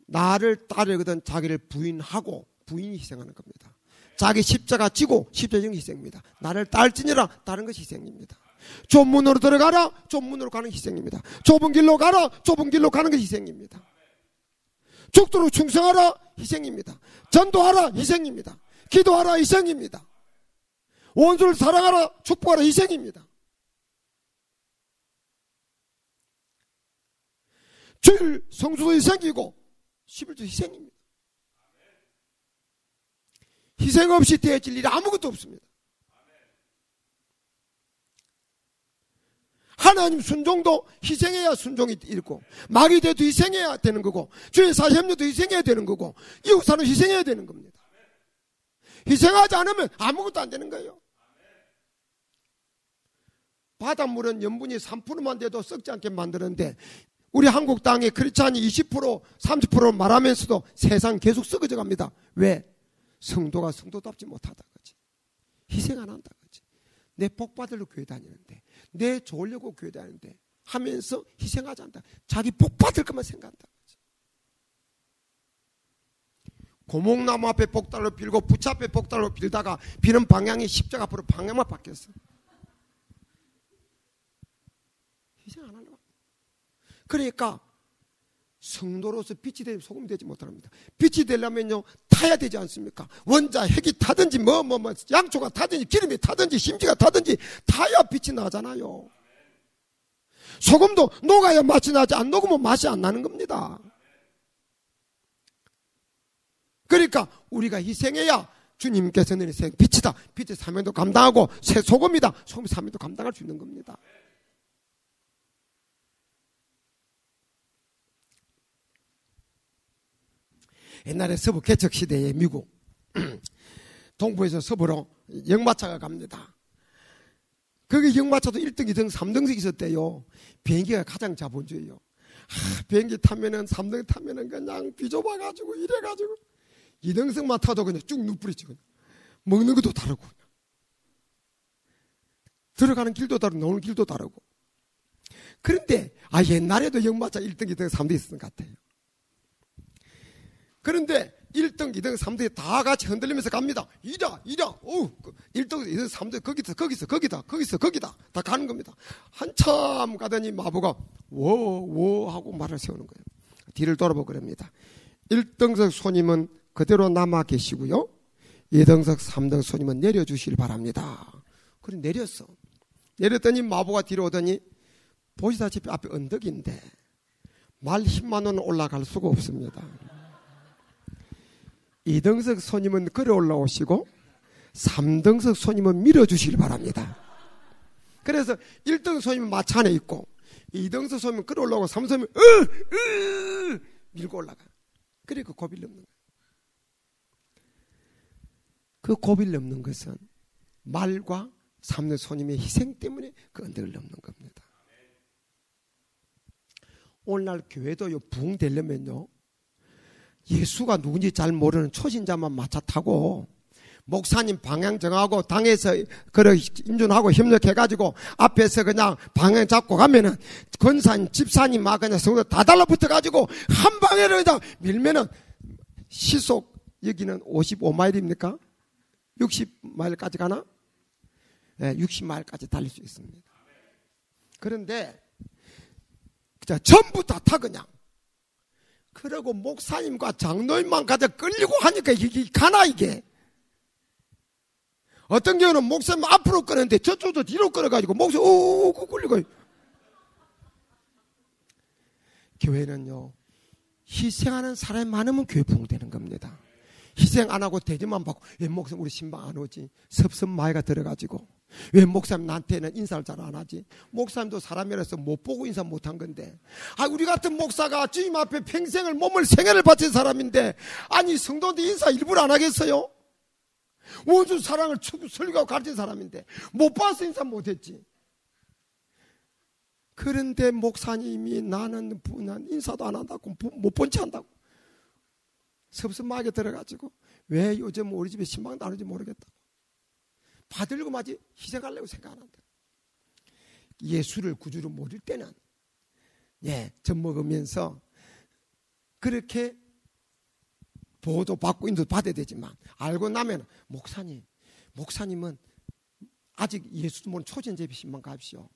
나를 따르거든 자기를 부인하고 부인이 희생하는 겁니다. 자기 십자가 지고 십자가는 희생입니다. 나를 따를지니라 다른 것이 희생입니다. 좁은 문으로 들어가라, 좁은 문으로 가는 희생입니다. 좁은 길로 가라, 좁은 길로 가는 것이 희생입니다. 죽도록 충성하라, 희생입니다. 전도하라, 희생입니다. 기도하라, 희생입니다. 원수를 사랑하라, 축복하라, 희생입니다. 주일 성수도 희생이고 11조 희생입니다. 희생 없이 되어질 일이 아무것도 없습니다. 하나님 순종도 희생해야 순종이 있고, 마귀 대도 희생해야 되는 거고, 주의 사시험료도 희생해야 되는 거고, 이웃사는 희생해야 되는 겁니다. 희생하지 않으면 아무것도 안 되는 거예요. 바닷물은 염분이 3%만 돼도 썩지 않게 만드는데, 우리 한국 땅에 크리스찬이 20%, 30% 말하면서도 세상 계속 썩어져 갑니다. 왜? 성도가 성도답지 못하다 거지. 희생 안 한다 거지. 내 복 받으려고 교회 다니는데, 내 좋으려고 교회 다니는데 하면서 희생하지 않는다. 자기 복 받을 것만 생각한다 거지. 고목나무 앞에 복달로 빌고 부채 앞에 복달로 빌다가 비는 방향이 십자가 앞으로 방향만 바뀌었어. 희생 안 하려고. 그러니까 성도로서 빛이 되지 소금이 되지 못합니다. 빛이 되려면요 타야 되지 않습니까? 원자 핵이 타든지 양초가 타든지 기름이 타든지 심지가 타든지 타야 빛이 나잖아요. 소금도 녹아야 맛이 나지, 안 녹으면 맛이 안 나는 겁니다. 그러니까 우리가 희생해야 주님께서는 희생 빛이다, 빛의 사명도 감당하고 새 소금이다, 소금의 사명도 감당할 수 있는 겁니다. 옛날에 서부 개척시대에 미국 동부에서 서부로 역마차가 갑니다. 거기 역마차도 1등, 2등, 3등씩 있었대요. 비행기가 가장 자본주의예요. 비행기 타면은 3등 타면은 그냥 비좁아가지고 이래가지고 2등석만 타도 그냥 쭉 누뿌리지. 그냥 먹는 것도 다르고 들어가는 길도 다르고 나오는 길도 다르고. 그런데 옛날에도 역마차 1등, 2등, 3등 있었던 것 같아요. 그런데 1등, 2등, 3등 다 같이 흔들리면서 갑니다. 이라, 1등, 2등, 3등, 거기다 다 가는 겁니다. 한참 가더니 마부가 워 하고 말을 세우는 거예요. 뒤를 돌아보고 그럽니다. 1등석 손님은 그대로 남아 계시고요, 2등석, 3등 손님은 내려주시길 바랍니다. 그래 내렸어. 내렸더니 마부가 뒤로 오더니 보시다시피 앞에 언덕인데 말 10만 원 올라갈 수가 없습니다. 2등석 손님은 걸어 올라오시고 3등석 손님은 밀어주시길 바랍니다. 그래서 1등 손님은 마차 안에 있고 2등석 손님은 걸어 올라오고 3등 손님은 밀고 올라가. 그래 그 고비를 넘는 거예요. 그 고비를 넘는 것은 말과 3등 손님의 희생 때문에 그 언덕을 넘는 겁니다. 오늘날 교회도 부흥 되려면요, 예수가 누군지 잘 모르는 초신자만 마차 타고 목사님 방향 정하고 당에서 인준하고 협력해가지고 앞에서 그냥 방향 잡고 가면은 권사님, 집사님 막 그냥 성도 다 달라붙어가지고 한 방에를 그냥 밀면은 시속 여기는 55마일입니까? 60마일까지 가나? 네, 60마일까지 달릴 수 있습니다. 그런데 그냥 전부 다 타 그냥. 그러고 목사님과 장로님만 가져 끌리고 하니까 이게 가나 이게. 어떤 경우는 목사님 앞으로 끄는데 저쪽도 뒤로 끌어가지고 목사님 오고 굴리고. 교회는요, 희생하는 사람이 많으면 교회 부흥되는 겁니다. 희생 안 하고 대접만 받고, 왜 목사님 우리 신방 안 오지? 섭섭마이가 들어가지고, 왜 목사님 나한테는 인사를 잘 안 하지? 목사님도 사람이라서 못 보고 인사 못 한 건데, 우리 같은 목사가 주님 앞에 평생을 몸을 생애를 바친 사람인데, 아니 성도한테 인사 일부러 안 하겠어요? 원수 사랑을 설교하고 가르친 사람인데 못 봐서 인사 못 했지. 그런데 목사님이 나는 인사도 안 한다고, 못 본 체 한다고 섭섭하게 들어가지고, 왜 요즘 우리 집에 신방도 안 오는지 모르겠다고, 받으려고 마치 희생하려고 생각 안 한다. 예수를 구주로 모를 때는 젖 먹으면서 그렇게 보호도 받고 인도 받아야 되지만, 알고 나면 목사님은 아직 예수도 모르는 초전제비 신방 가십시오.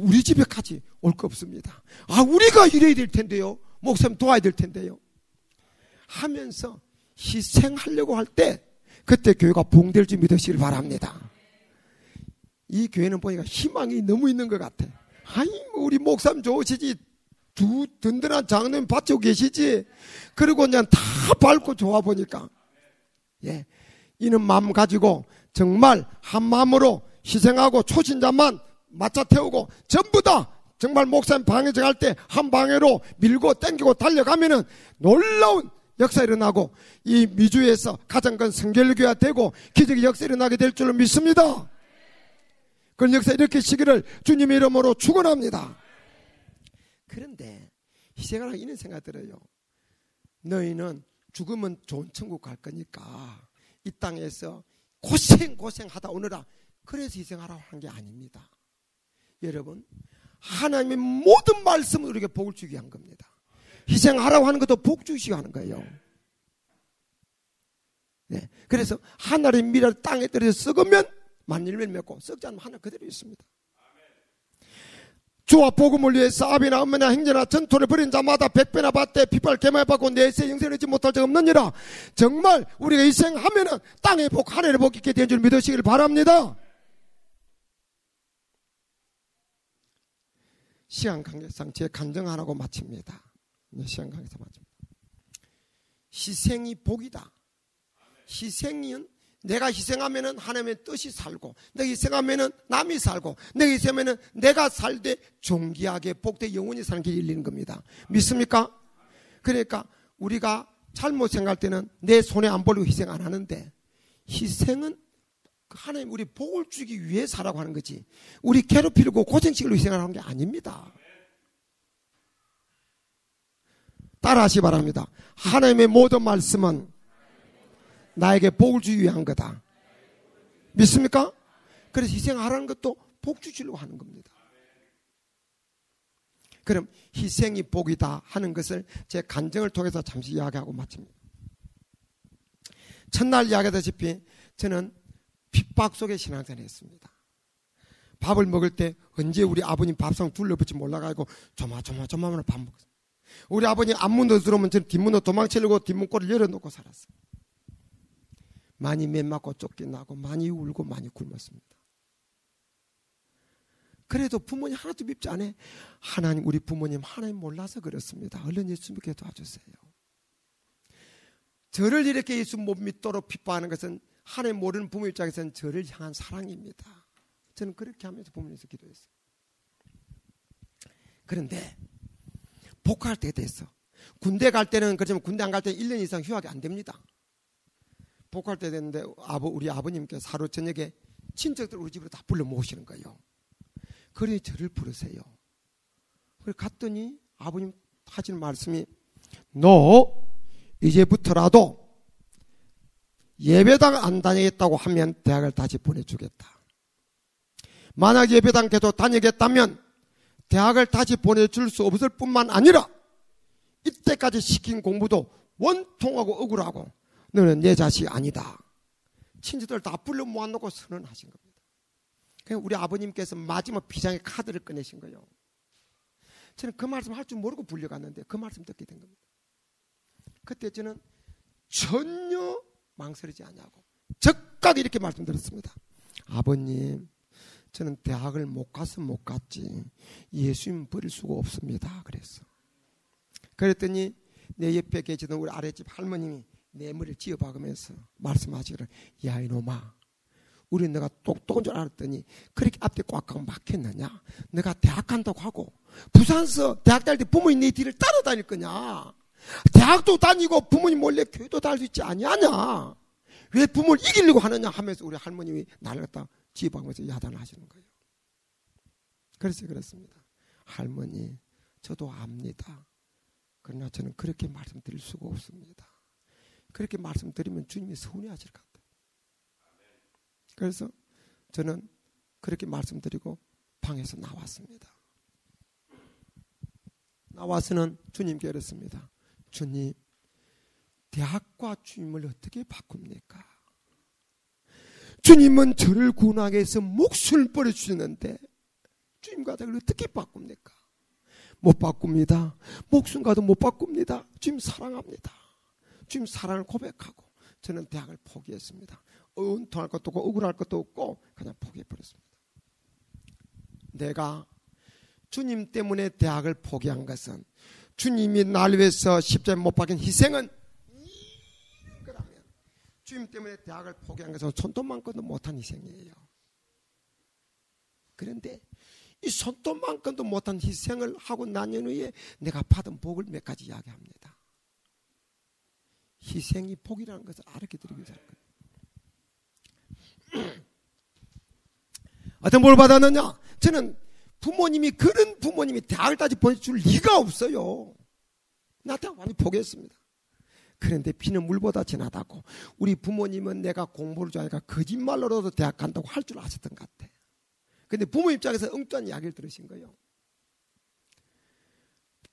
우리 집에까지 올 거 없습니다. 우리가 이래야 될 텐데요, 목사님 도와야 될 텐데요 하면서 희생하려고 할 때, 그때 교회가 부흥될 줄 믿으시길 바랍니다. 이 교회는 보니까 희망이 너무 있는 것 같아. 우리 목사님 좋으시지, 두 든든한 장로님 받치고 계시지. 그리고 그냥 다 밝고 좋아 보니까, 이는 마음 가지고 정말 한 마음으로 희생하고 초신자만 맞춰 태우고, 전부 다 정말 목사님 방에 정할 때 한 방에로 밀고 땡기고 달려가면은 놀라운 역사 일어나고, 이 미주에서 가장 큰 성결교회가 되고 기적의 역사 일어나게 될 줄로 믿습니다. 그런 역사 일으키시기를 주님의 이름으로 축원합니다. 그런데 희생하라고 이런 생각 들어요. 너희는 죽으면 좋은 천국 갈 거니까 이 땅에서 고생하다 오느라, 그래서 희생하라고 한 게 아닙니다. 여러분, 하나님의 모든 말씀을 우리에게 복을 주기 위한 겁니다. 희생하라고 하는 것도 복 주시기 하는 거예요. 그래서 하늘의 미랄 땅에 떨어져 썩으면 만일을 맺고, 썩지 않으면 하늘 그대로 있습니다. 주와 복음을 위해서 아비나 엄마나 형제나 전토를 벌인 자마다 100배나 받되 핏발 개마에 받고 내세 영생을 얻지 못할 적 없느니라. 정말 우리가 희생하면은 땅의 복, 하늘의 복 있게 된 줄 믿으시길 바랍니다. 시간 관계상 제 간증 하라고 마칩니다. 시간 관계상 마칩니다. 희생이 복이다. 희생은 내가 희생하면은 하나님의 뜻이 살고, 내가 희생하면은 남이 살고, 내가 희생하면은 내가 살되 존귀하게 복되 영원히 사는 길이 열리는 겁니다. 믿습니까? 그러니까 우리가 잘못 생각할 때는 내 손에 안 벌리고 희생 안 하는데, 희생은 하나님 우리 복을 주기 위해서라고 하는 거지, 우리 괴롭히려고 고생시키려고 희생하는 게 아닙니다. 따라하시기 바랍니다. 하나님의 모든 말씀은 나에게 복을 주기 위한 거다. 믿습니까? 그래서 희생하라는 것도 복 주시려고 하는 겁니다. 그럼 희생이 복이다 하는 것을 제 간증을 통해서 잠시 이야기하고 마칩니다. 첫날 이야기하다시피 저는 핍박 속에 신앙생활을 했습니다. 밥을 먹을 때 언제 우리 아버님 밥상 둘러붙지 몰라가지고 조마조마조마만 밥 먹었어요. 우리 아버님 앞문으로 들어오면 저는 뒷문으로 도망치려고 뒷문고를 열어놓고 살았어요. 많이 맴맞고 쫓겨나고 많이 울고 많이 굶었습니다. 그래도 부모님 하나도 밉지 않아. 하나님, 우리 부모님 하나님 몰라서 그렇습니다. 얼른 예수 믿게 도와주세요. 저를 이렇게 예수 못 믿도록 핍박하는 것은 하나님 모르는 부모 입장에서는 저를 향한 사랑입니다. 저는 그렇게 하면서 부모님께서 기도했어요. 그런데 복할 때 됐어. 군대 갈 때는 그렇지만 군대 안 갈 때는 1년 이상 휴학이 안 됩니다. 복할 때 됐는데 우리 아버님께서 하루 저녁에 친척들 우리 집으로 다 불러 모으시는 거예요. 그래 저를 부르세요. 그래 갔더니 아버님 하시는 말씀이, 너 이제부터라도 예배당 안 다니겠다고 하면 대학을 다시 보내주겠다. 만약 예배당 계속 다니겠다면 대학을 다시 보내줄 수 없을 뿐만 아니라 이때까지 시킨 공부도 원통하고 억울하고 너는 내 자식이 아니다. 친지들 다 불러 모아놓고 선언하신 겁니다. 그냥 우리 아버님께서 마지막 비장의 카드를 꺼내신 거예요. 저는 그 말씀 할 줄 모르고 불려갔는데 그 말씀 듣게 된 겁니다. 그때 저는 전혀 망설이지 않냐고 적극 솔직하게 이렇게 말씀드렸습니다. 아버님, 저는 대학을 못 가서 못 갔지 예수님 버릴 수가 없습니다. 그랬어. 그랬더니 내 옆에 계시던 우리 아랫집 할머님이 내 머리를 쥐어박으면서 말씀하시기를, 야 이놈아, 우리 너가 똑똑한 줄 알았더니 그렇게 앞에 꽉 가고 막혔느냐? 너가 대학 간다고 하고 부산서 대학 다닐 때 부모님 네 뒤를 따라다닐 거냐? 대학도 다니고 부모님 몰래 교회도 다닐 수 있지 아니하냐? 왜 부모를 이기려고 하느냐 하면서 우리 할머님이 나를 갖다 쥐어박으면서 야단을 하시는 거예요. 그래서 그렇습니다. 할머니, 저도 압니다. 그러나 저는 그렇게 말씀드릴 수가 없습니다. 그렇게 말씀드리면 주님이 서운해하실 것 같아요. 그래서 저는 그렇게 말씀드리고 방에서 나왔습니다. 나와서는 주님께 이랬습니다. 주님, 대학과 주님을 어떻게 바꿉니까? 주님은 저를 구원하기 위해서 목숨을 버려주시는데 주님과 대학을 어떻게 바꿉니까? 못 바꿉니다. 목숨과도 못 바꿉니다. 주님 사랑합니다. 주님 사랑을 고백하고 저는 대학을 포기했습니다. 은통할 것도 없고 억울할 것도 없고 그냥 포기해버렸습니다. 내가 주님 때문에 대학을 포기한 것은 주님이 날 위해서 십자가에 못 박힌 희생은 이거라면 주님 때문에 대학을 포기한 것은 손톱만큼도 못한 희생이에요. 그런데 이 손톱만큼도 못한 희생을 하고 난 후에 내가 받은 복을 몇 가지 이야기합니다. 희생이 복이라는 것을 알게 드리기 위해서. 어떤 복을 받았느냐? 저는 부모님이, 그런 부모님이 대학을 따지 보내줄 리가 없어요. 나 대학 많이 포기했습니다. 그런데 피는 물보다 진하다고, 우리 부모님은 내가 공부를 좋아하니까 거짓말로라도 대학 간다고 할 줄 아셨던 것 같아. 근데 부모 입장에서 엉뚱한 이야기를 들으신 거예요.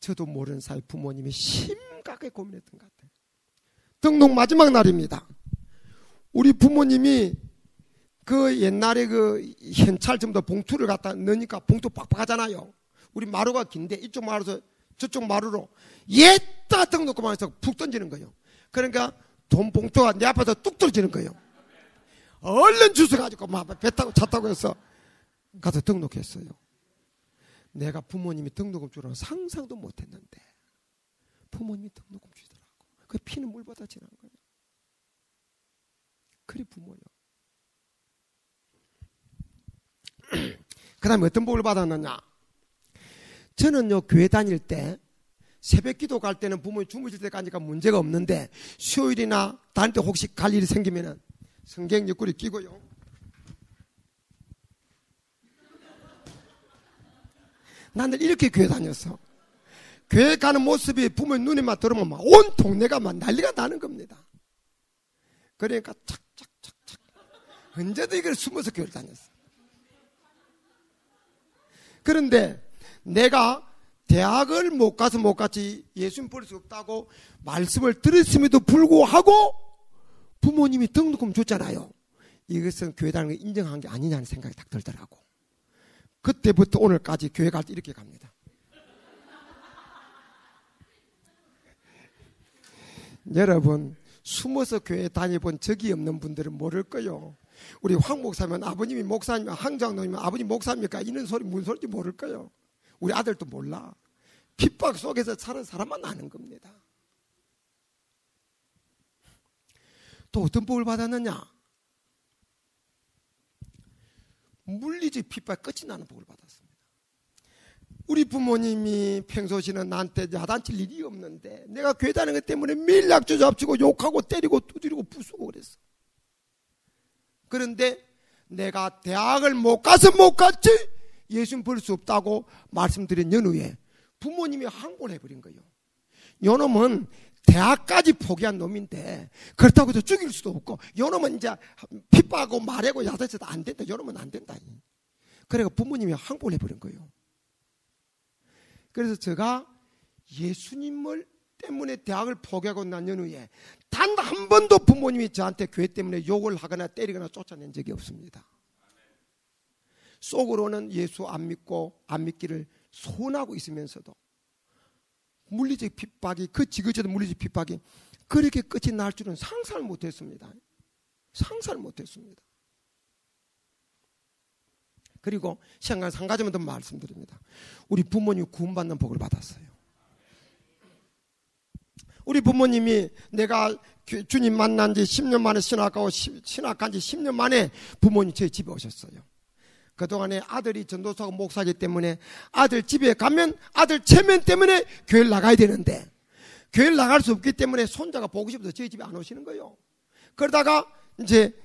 저도 모르는 사이 부모님이 심각하게 고민했던 것 같아요. 등록 마지막 날입니다. 우리 부모님이 그 옛날에 그 현찰 전부 다 봉투를 갖다 넣으니까 봉투 빡빡하잖아요. 우리 마루가 긴데 이쪽 마루에서 저쪽 마루로 옛다 등록금만 해서 푹 던지는 거예요. 그러니까 돈 봉투가 내 앞에서 뚝 떨어지는 거예요. 얼른 주워가지고 막 배 타고 차 타고 해서 가서 등록했어요. 내가 부모님이 등록금 주라고 상상도 못했는데 부모님이 등록금 주더라고. 그 피는 물보다 진한 거예요. 그리 부모요. 그 다음에 어떤 복을 받았느냐? 저는요, 교회 다닐 때 새벽 기도 갈 때는 부모님 주무실 때 가니까 문제가 없는데 수요일이나 다닐 때 혹시 갈 일이 생기면은 성경 옆구리 끼고요, 나는 이렇게 교회 다녔어. 교회 가는 모습이 부모님 눈에만 들어오면 막 온 동네가 막 난리가 나는 겁니다. 그러니까 착착착착 언제든 이걸 숨어서 교회를 다녔어. 그런데 내가 대학을 못 가서 못 갔지 예수님 버릴 수 없다고 말씀을 들었음에도 불구하고 부모님이 등록금 줬잖아요. 이것은 교회 다니는 걸 인정한 게 아니냐는 생각이 딱 들더라고. 그때부터 오늘까지 교회 갈 때 이렇게 갑니다. 여러분, 숨어서 교회 다녀본 적이 없는 분들은 모를 거요. 우리 황 목사면 아버님이 목사님, 항장로님은 아버님 목사입니까? 이런 소리 무슨 소리인지 모를 거요. 우리 아들도 몰라. 핍박 속에서 사는 사람만 아는 겁니다. 또 어떤 복을 받았느냐? 물리적 핍박 끝이 나는 복을 받았습니다. 우리 부모님이 평소시는 나한테 야단칠 일이 없는데 내가 교회 다니는 것 때문에 매일 약주 잡치고 욕하고 때리고 두드리고 부수고 그랬어. 그런데 내가 대학을 못 가서 못 갔지 예수님 버릴 수 없다고 말씀드린 연후에 부모님이 항고를 해버린 거예요. 요놈은 대학까지 포기한 놈인데 그렇다고 해서 죽일 수도 없고 요놈은 이제 핍박하고 말하고 야단쳐도 안 된다. 요놈은 안 된다. 그래서 부모님이 항고를 해버린 거예요. 그래서 제가 예수님을 때문에 대학을 포기하고 난 연후에 단 한 번도 부모님이 저한테 교회 때문에 욕을 하거나 때리거나 쫓아낸 적이 없습니다. 속으로는 예수 안 믿고 안 믿기를 소원하고 있으면서도 물리적 핍박이, 그 지그저도 물리적 핍박이 그렇게 끝이 날 줄은 상상을 못했습니다. 상상을 못했습니다. 그리고 시간관 한 가지만 더 말씀드립니다. 우리 부모님 구원받는 복을 받았어요. 우리 부모님이 내가 주님 만난 지 10년 만에 신학하고 신학한 지 10년 만에 부모님 저희 집에 오셨어요. 그동안에 아들이 전도사고 목사기 때문에 아들 집에 가면 아들 체면 때문에 교회를 나가야 되는데 교회를 나갈 수 없기 때문에 손자가 보고 싶어서 저희 집에 안 오시는 거예요. 그러다가 이제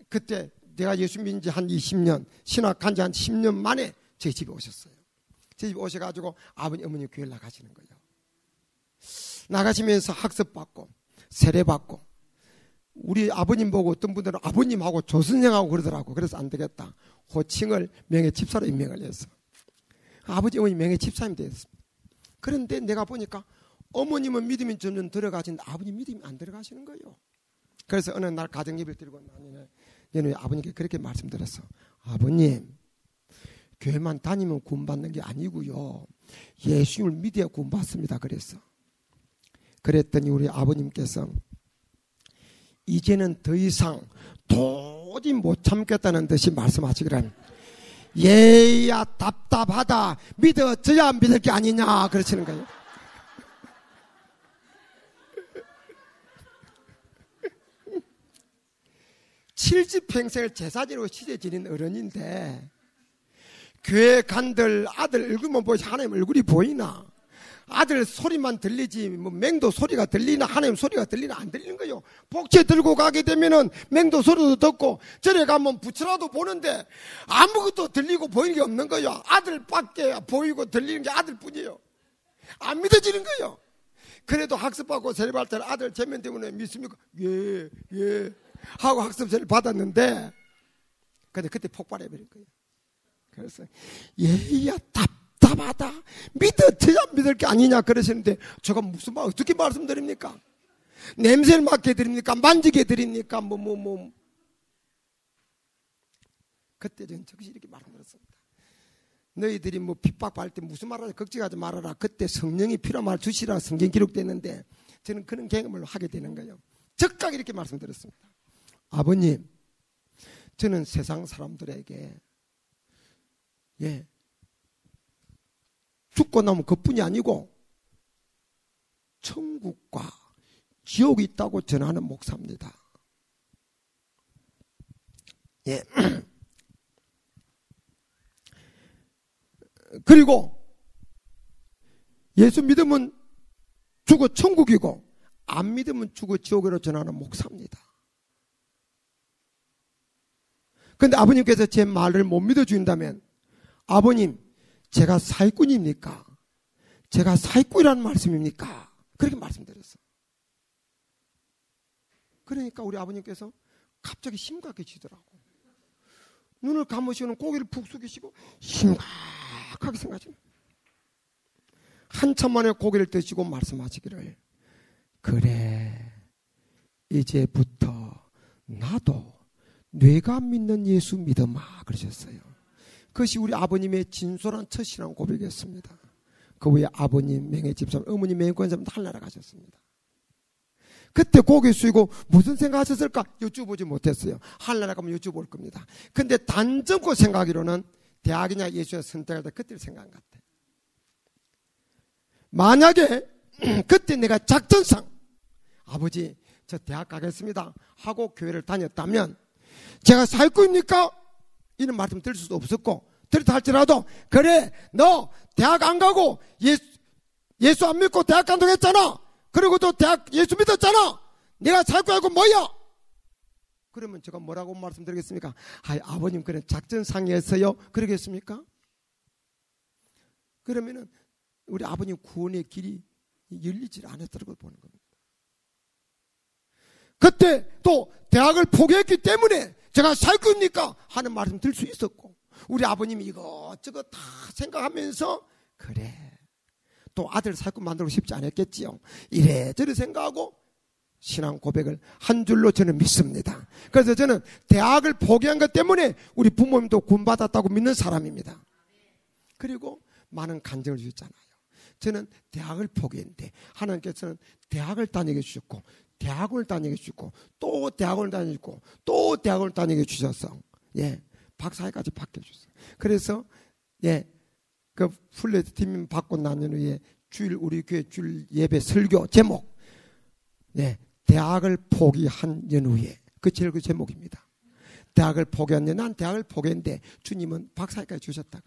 그때 내가 예수 믿은 지 한 20년, 신학한 지 한 10년 만에 저희 집에 오셨어요. 저희 집에 오셔가지고 아버님, 어머니 교회를 나가시는 거예요. 나가시면서 학습받고 세례받고 우리 아버님 보고 어떤 분들은 아버님하고 조선생하고 그러더라고. 그래서 안 되겠다. 호칭을 명예집사로 임명을 했어. 아버지 어머니 명예집사님이 됐습니다. 그런데 내가 보니까 어머님은 믿음이 점점 들어가시는데 아버님 믿음이 안 들어가시는 거예요. 그래서 어느 날 가정예배를 드리고 나는 아버님께 그렇게 말씀드렸어. 아버님, 교회만 다니면 구원받는 게 아니고요. 예수님을 믿어야 구원받습니다. 그랬어. 그랬더니 우리 아버님께서 이제는 더 이상 도저히 못 참겠다는 듯이 말씀하시기를 얘야 답답하다 믿어져야 믿을 게 아니냐 그러시는 거예요. 칠십평생을 제사지로 시대 지닌 어른인데 교회 간들 아들 얼굴만 보이지 하나님 얼굴이 보이나? 아들 소리만 들리지 뭐 맹도 소리가 들리나 하나님 소리가 들리나 안 들리는 거예요. 복채 들고 가게 되면은 맹도 소리도 듣고 절에 가면 부처라도 보는데 아무것도 들리고 보이는 게 없는 거예요. 아들밖에 보이고 들리는 게 아들뿐이에요. 안 믿어지는 거예요. 그래도 학습받고 세례받을 때는 아들 제면 때문에 믿습니까? 예 하고 학습 세례를 받았는데 근데 그때 폭발해버린 거예요. 그래서 얘야 답답하다 믿어져야 믿을 게 아니냐 그러시는데 제가 무슨 말 어떻게 말씀드립니까? 냄새를 맡게 드립니까? 만지게 드립니까? 그때 저는 즉시 이렇게 말씀드렸습니다. 너희들이 뭐 핍박받을 때 무슨 말하지 걱정하지 말아라. 그때 성령이 필요한 말 주시라 성경 기록되는데 저는 그런 경험을 하게 되는 거예요. 즉각 이렇게 말씀드렸습니다. 아버님, 저는 세상 사람들에게 죽고 나면 그뿐이 아니고 천국과 지옥이 있다고 전하는 목사입니다. 그리고 예수 믿으면 죽어 천국이고 안 믿으면 죽어 지옥으로 전하는 목사입니다. 그런데 아버님께서 제 말을 못 믿어준다면 아버님, 제가 사기꾼입니까? 제가 사기꾼이라는 말씀입니까? 그렇게 말씀드렸어. 그러니까 우리 아버님께서 갑자기 심각해지더라고. 눈을 감으시고는 고개를 푹 숙이시고 심각하게 생각하시는 한참 만에 고개를 드시고 말씀하시기를 그래 이제부터 나도 뇌가 믿는 예수 믿어마 그러셨어요. 그것이 우리 아버님의 진솔한 첫 신앙 고백이었습니다. 그 후에 아버님 명예집사님 어머님 명예권사님 하늘나라 가셨습니다. 그때 고개 숙이고 무슨 생각하셨을까 여쭤보지 못했어요. 하늘나라 가면 여쭤볼 겁니다. 근데 단점고 생각하기로는 대학이냐 예수를 선택할 때 그때를 생각한 것 같아요. 만약에 그때 내가 작전상 아버지 저 대학 가겠습니다 하고 교회를 다녔다면 제가 사기꾼입니까? 이런 말씀 들을 수도 없었고 들었다 할지라도 그래 너 대학 안 가고 예수 안 믿고 대학 간다고 했잖아. 그리고 또 대학 예수 믿었잖아. 내가 사기꾼 알고 뭐야? 그러면 제가 뭐라고 말씀드리겠습니까? 아버님 그런 작전상이었어요. 그러겠습니까? 그러면은 우리 아버님 구원의 길이 열리질 않았다고 보는 겁니다. 그때 또 대학을 포기했기 때문에 제가 사기꾼입니까? 하는 말씀 들 수 있었고 우리 아버님이 이것저것 다 생각하면서 그래 또 아들 사기꾼 만들고 싶지 않았겠지요. 이래저래 생각하고 신앙 고백을 한 줄로 저는 믿습니다. 그래서 저는 대학을 포기한 것 때문에 우리 부모님도 구원받았다고 믿는 사람입니다. 그리고 많은 간증을 주셨잖아요. 저는 대학을 포기했는데 하나님께서는 대학을 다니게 해주셨고 대학원을 다니게 주고 또 대학원을 다니고 또 대학원을 다니게 주셔서 박사학위까지 받게 주셨어요. 그래서 그 플레이트 팀 받고 난 후에 우리 교회 주일 예배 설교 제목 대학을 포기한 연후에 그 제목입니다. 대학을 포기했는데 난 대학을 포기했는데 주님은 박사학위까지 주셨다.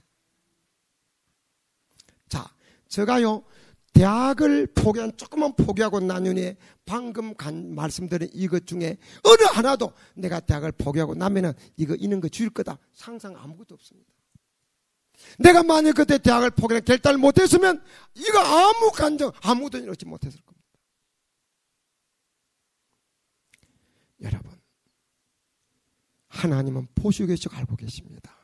자, 제가요 대학을 조금만 포기하고 난 후에 방금 말씀드린 이것 중에 어느 하나도 내가 대학을 포기하고 나면은 이런 거 줄 거다 상상 아무것도 없습니다. 내가 만약 그때 대학을 포기하는 결단을 못했으면 이거 아무 감정 아무도 얻지 못했을 겁니다. 여러분, 하나님은 보시고 계시고 알고 계십니다.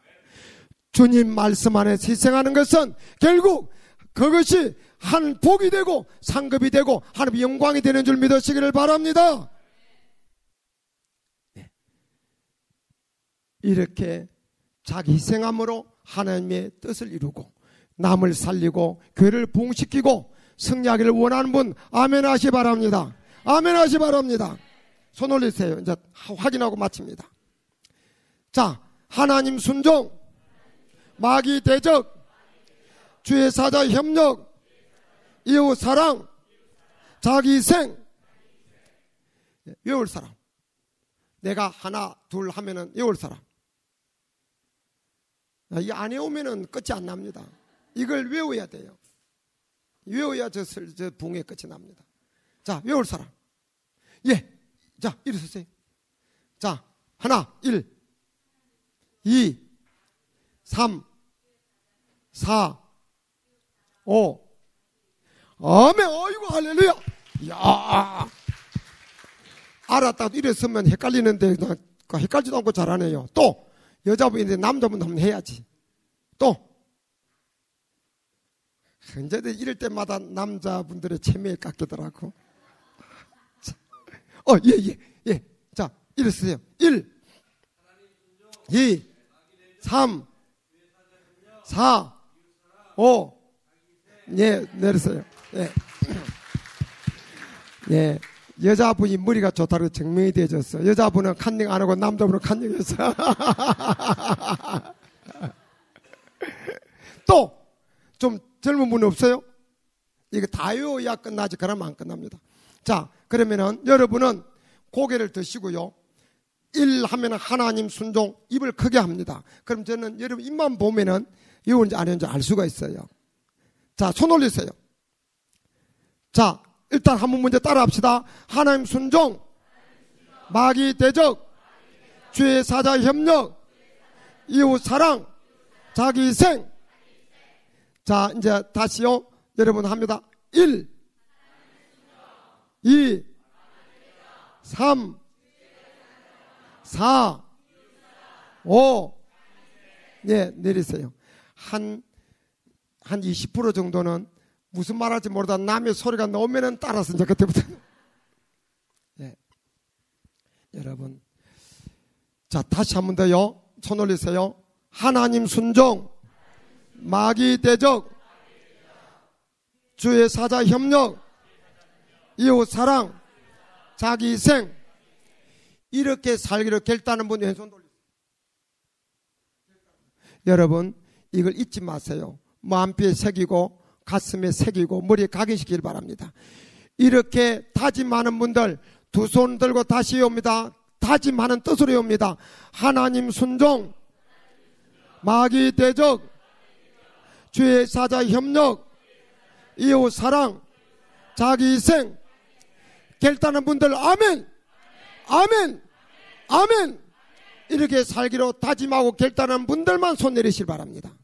주님 말씀 안에 희생하는 것은 결국 그것이 한 복이 되고 상급이 되고 하나님의 영광이 되는 줄 믿으시기를 바랍니다. 이렇게 자기 희생함으로 하나님의 뜻을 이루고 남을 살리고 교회를 부흥시키고 승리하기를 원하는 분 아멘 하시 바랍니다. 아멘 하시 바랍니다. 손 올리세요. 이제 확인하고 마칩니다. 자, 하나님 순종, 마귀 대적, 주의 사자 협력, 이웃 사랑, 자기 희생. 외울 사람. 내가 하나 둘 하면은 외울 사람. 이 안 외우면은 끝이 안 납니다. 이걸 외워야 돼요. 외워야 저 붕의 끝이 납니다. 자, 외울 사람. 자, 일어서세요. 자, 하나, 1, 2, 3, 4, 5. 아멘. 어이구, 할렐루야. 야, 알았다고 이랬으면 헷갈리는데 헷갈지도 않고 잘하네요. 또 여자분인데 남자분 한번 해야지. 또 현재들 이럴 때마다 남자분들의 체면이 깎이더라고. 자, 이랬어요. 1, 2, 3, 4, 5. 내렸어요. 여자분이 머리가 좋다고 증명이 되어졌어. 여자분은 컨닝 안 하고 남자분은 컨닝했어. 또 좀 젊은 분 없어요? 이거 다 외워야 끝나지. 그러면 안 끝납니다. 자, 그러면은 여러분은 고개를 드시고요. 1 하면 하나님 순종, 입을 크게 합니다. 그럼 저는 여러분 입만 보면은 외우는지 안 외우는지 알 수가 있어요. 자, 손 올리세요. 자, 일단 한번 먼저 따라 합시다. 하나님 순종, 마귀 대적, 주의 사자 협력, 이웃 사랑, 자기 희생. 자, 이제 다시요. 여러분 합니다. 1, 2, 3, 4, 5. 내리세요. 한 20% 정도는 무슨 말할지 모르다 남의 소리가 나오면은 따라서 이제 그때부터. 여러분. 자, 다시 한 번 더요. 손 올리세요. 하나님 순종, 마귀 대적, 주의 사자 협력, 이웃 사랑, 자기 희생. 이렇게 살기로 결단한 분 왼손 돌리세요. 여러분, 이걸 잊지 마세요. 마음뼈에 새기고 가슴에 새기고 머리에 각인시키길 바랍니다. 이렇게 다짐하는 분들 두 손 들고 다시 외웁니다. 다짐하는 뜻으로 외웁니다. 하나님 순종, 마귀 대적, 주의 사자 협력, 이웃 사랑, 자기 희생. 결단한 분들 아멘, 아멘, 아멘. 이렇게 살기로 다짐하고 결단한 분들만 손 내리시길 바랍니다.